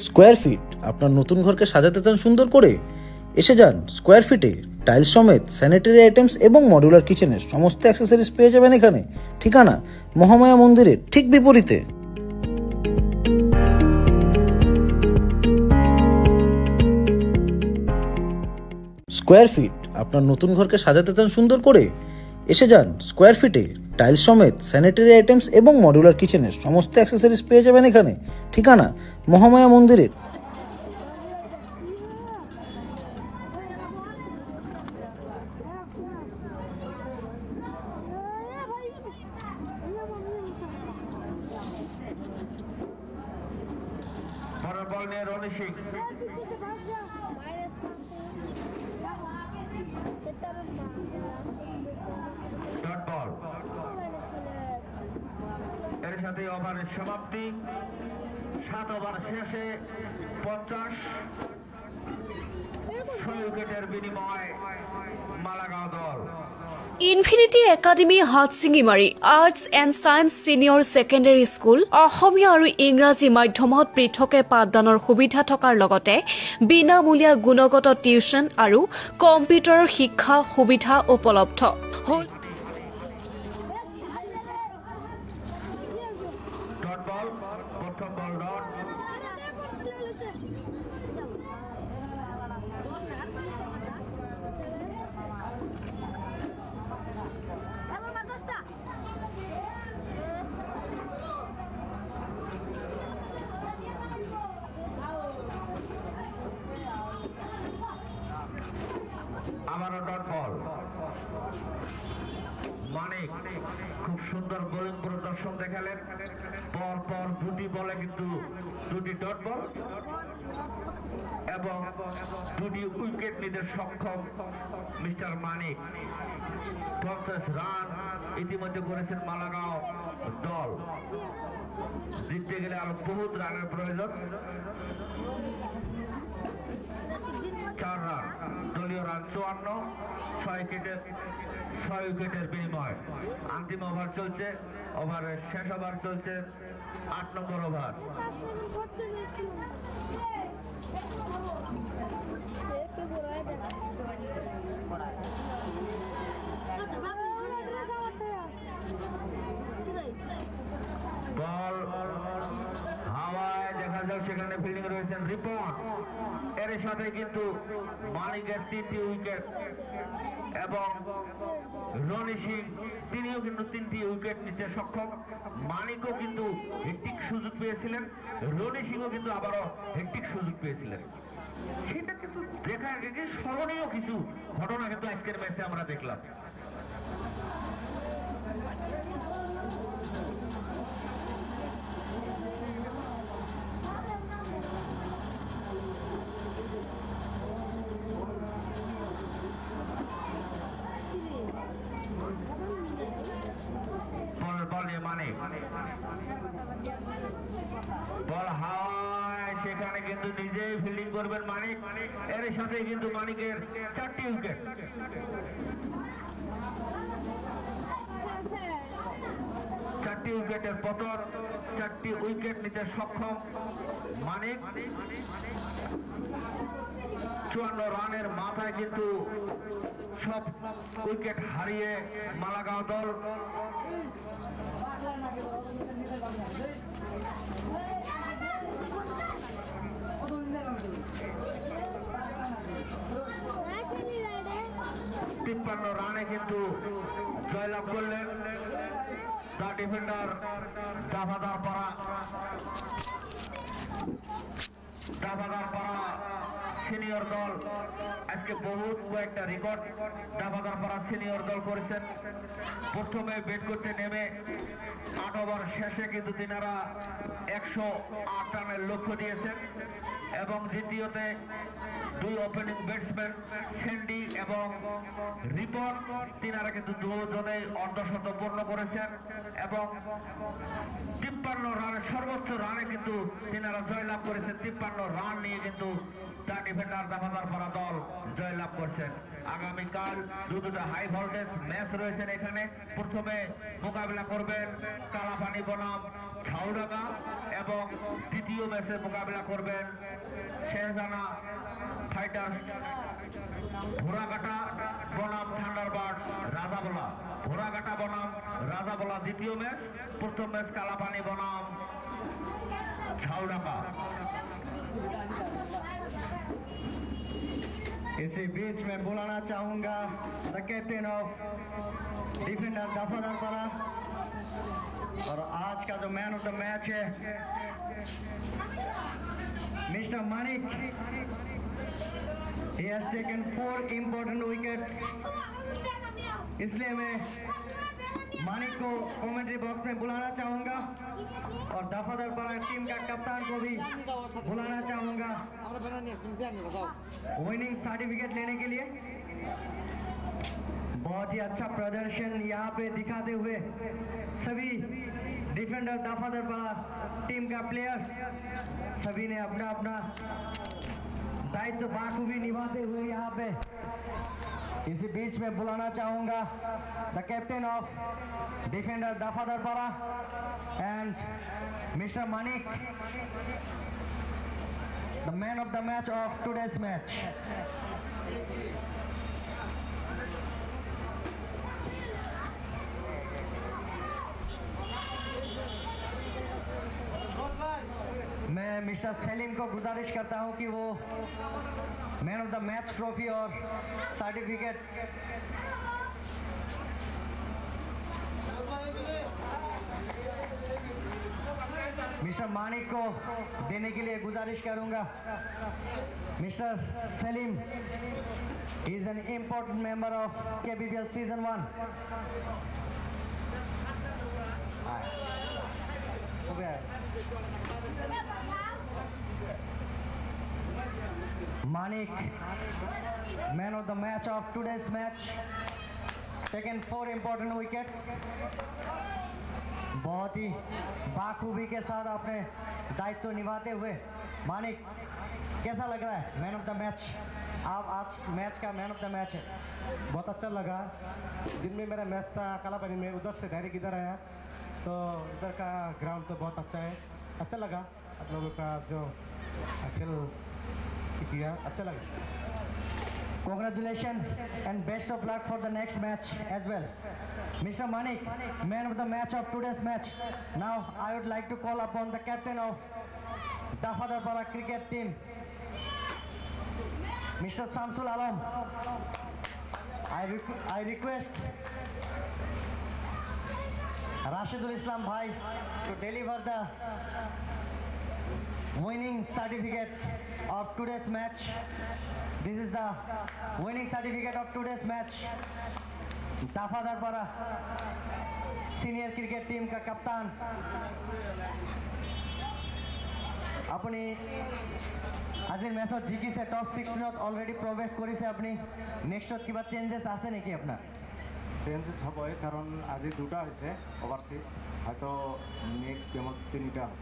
স্কোয়ার ফিট আপনার নতুন ঘরকে সাজাতে চান সুন্দর করে? এসে যান স্কোয়ার ফিটে। টাইলস সমেত স্যানিটারি আইটেমস এবং মডুলার কিচেনের সমস্ত অ্যাক্সেসরিজ পেয়ে যাবেন এখানে। ঠিকানা মহামায়া মন্দিরের ঠিক বিপরীতে। স্কোয়ার ফিট আপনার নতুন ঘরকে সাজাতে চান সুন্দর করে? এসে যান স্কোয়ার ফিটে। টাইলস সমেত স্যানিটারি আইটেমস এবং মডুলার কিচেনের সমস্ত অ্যাক্সেসরিজ পেয়ে যাবেন এখানে। ঠিকানা মহামায়া মন্দিরের। পরের বল নিয়ে রনি সিং, ডট বল, এর সাথে ওভারের সমাপ্তি। 7 ওভার শেষে 50, 6 উইকেটের বিনিময়ে মালাগাঁও দল। Infinity academy Hatsingimari arts and science senior secondary school Asomiya আৰু ইংৰাজী মাধ্যমত পৃথকে পাঠদানৰ সুবিধা থকাৰ লগতে বিনামূলীয়া গুণগত টিউচন আৰু কম্পিউটাৰৰ শিক্ষা সুবিধা উপলব্ধ। ডট বল, প্রথম বল ডট, আবারও ডট বল। মানিক খুব সুন্দর বোলিং প্রদর্শন দেখালেন, পর পর 2টি বলে কিন্তু 2টি ডট বল এবং 2টি উইকেট নিতে সক্ষম মিস্টার মানিক। 50 রান ইতিমধ্যে করেছেন মালাগাঁও দল। জিততে গেলে আরো বহুত রানের প্রয়োজন। 4 রান, দলীয় রান 54, 6 উইকেটের বিনিময়। अंतिम ओवर चलছে, ওভারের শেষ ওভার চলছে 8 নম্বর ওভার। বল হাওয়ায়, দেখা যাক সেখানে ফিল্ডিং রয়েছেন রিপন, এর সাথে কিন্তু মালিকের 3টি উইকেট এবং রনি সিং তিনিও কিন্তু 3টি উইকেট নিতে সক্ষম। মালিকও কিন্তু হেট্রিক সুযোগ পেয়েছিলেন, রনি সিংও কিন্তু আবারও হেট্রিক সুযোগ পেয়েছিলেন। সেটা কিন্তু দেখা গেছে স্মরণীয় কিছু ঘটনা কিন্তু আজকের ম্যাচে আমরা দেখলাম। এখানে কিন্তু নিজেই ফিল্ডিং করবেন মানিক, এর সাথে কিন্তু মানিকের 4টি উইকেট। চারটি উইকেটের পতন, 4টি উইকেট নিতে সক্ষম মানিক। 54 রানের মাথায় কিন্তু সব উইকেট হারিয়ে মালাগাঁও দল তিপ্পান্ন রানে কিন্তু জয়লাভ করলেন। দ্য ডিফেন্ডার দাফাদার পাড়া সিনিয়র দল আজকে বহুত কয়েকটা রেকর্ড দাফাদার পাড়া সিনিয়র দল করেছেন। প্রথমে ব্যাট করতে নেমে 8 ওভার শেষে কিন্তু তিনারা 108 রানের লক্ষ্য দিয়েছেন এবং দ্বিতীয়তে 2 ওপেনিং ব্যাটসম্যান স্যান্ডি এবং রিপন তিনারা কিন্তু দুজনেই অর্ধশত পূর্ণ করেছেন এবং 53 রানের সর্বোচ্চ রানে কিন্তু তিনারা জয়লাভ করেছেন। 53 রান নিয়ে কিন্তু দ্য ডিফেন্ডার দাফাদার পাড়া দল জয়লাভ করছেন। আগামীকাল দুটো হাই ভোল্টেজ ম্যাচ রয়েছেন এখানে। প্রথমে মোকাবিলা করবেন কালাপানি বনাম ঝাউডাঙ্গা এবং দ্বিতীয় ম্যাচে মোকাবিলা করবেন শেরজানা ফাইটার্স ঘোড়াঘাটা বনাম থান্ডারবার্ড রাজাবলা। ঘোড়াঘাটা বনাম রাজাবলা দ্বিতীয় ম্যাচ, প্রথম ম্যাচ কালাপানি বনাম ঝাউডাঙ্গা। इसी बीच में बुलाना चाहूंगा द कैप्टन ऑफ डिफेंडर दाफादार पाड़ा और आज का जो मैन ऑफ द मैच है mister Manik. He has taken 4 important wickets, इसलिए मैं मानिक को कमेंट्री बॉक्स में बुलाना चाहूंगा और दाफादार पाड़ा टीम का कप्तान को भी बुलाना चाहूंगा विनिंग सर्टिफिकेट लेने के लिए। बहुत ही अच्छा प्रदर्शन यहाँ पे दिखाते हुए सभी डिफेंडर दाफादार पाड़ा टीम का प्लेयर्स सभी ने अपना अपना दायित्व बाखूबी निभाते हुए यहाँ पे इसी बीच में बुलाना चाहूंगा द कैप्टन ऑफ डिफेंडर दाफादार पाड़ा and mister Manik, the man of the match of today's match. मैं मिस्टर सलीम को गुजारिश करता हूं कि वो man of the match trophy और सर्टिफिकेट मिस्टर मानिक को देने के लिए गुजारिश करूंगा। Mister Salim is an important member of KBPL season 1। Manik, man of the match of today's match, taken 4 important wickets। बहुत ही बाखूबी के साथ अपने दायित्व निभाते हुए मानिक, कैसा लग रहा है मैन ऑफ द मैच? आप आज मैच का मैन ऑफ द मैच है। बहुत अच्छा लगा। दिन में मेरा मैच था कालापानी में, उधर से डायरेक्ट इधर आया तो इधर का ग्राउंड तो बहुत अच्छा है। अच्छा लगा आप लोगों का जो खेल किया, अच्छा लगा। Congratulations and best of luck for the next match as well. Mr. Manik, man of the match of today's match. Now I would like to call upon the captain of Dafadar Para cricket team, Mr. Samsul Alam. I request Rashidul Islam Bhai to deliver the winning certificate of today's match. This is the winning certificate of today's match. Dafadar Para senior cricket team का कप्तान अपनी আজিৰ মেচত জিকিছে, টপ 16 অলৰেডি প্ৰৱেশ কৰিছে। আপুনি নেক্সটত কিবা চেঞ্জেছ আছে নেকি আপোনাৰ? চেঞ্জেছ হ'বই, কাৰণ আজি 2টা হৈছে অভাৰচিজ, হয়তো নেক্সট গেমত 3টা হ'ব।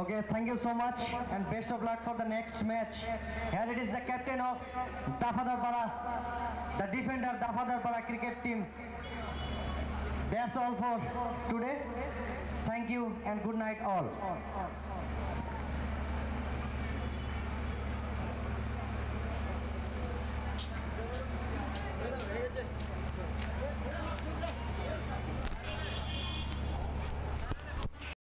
Okay, thank you so much and best of luck for the next match. Here it is the captain of Dafadarpara, the defender Dafadarpara cricket team. That's all for today. Thank you and good night all.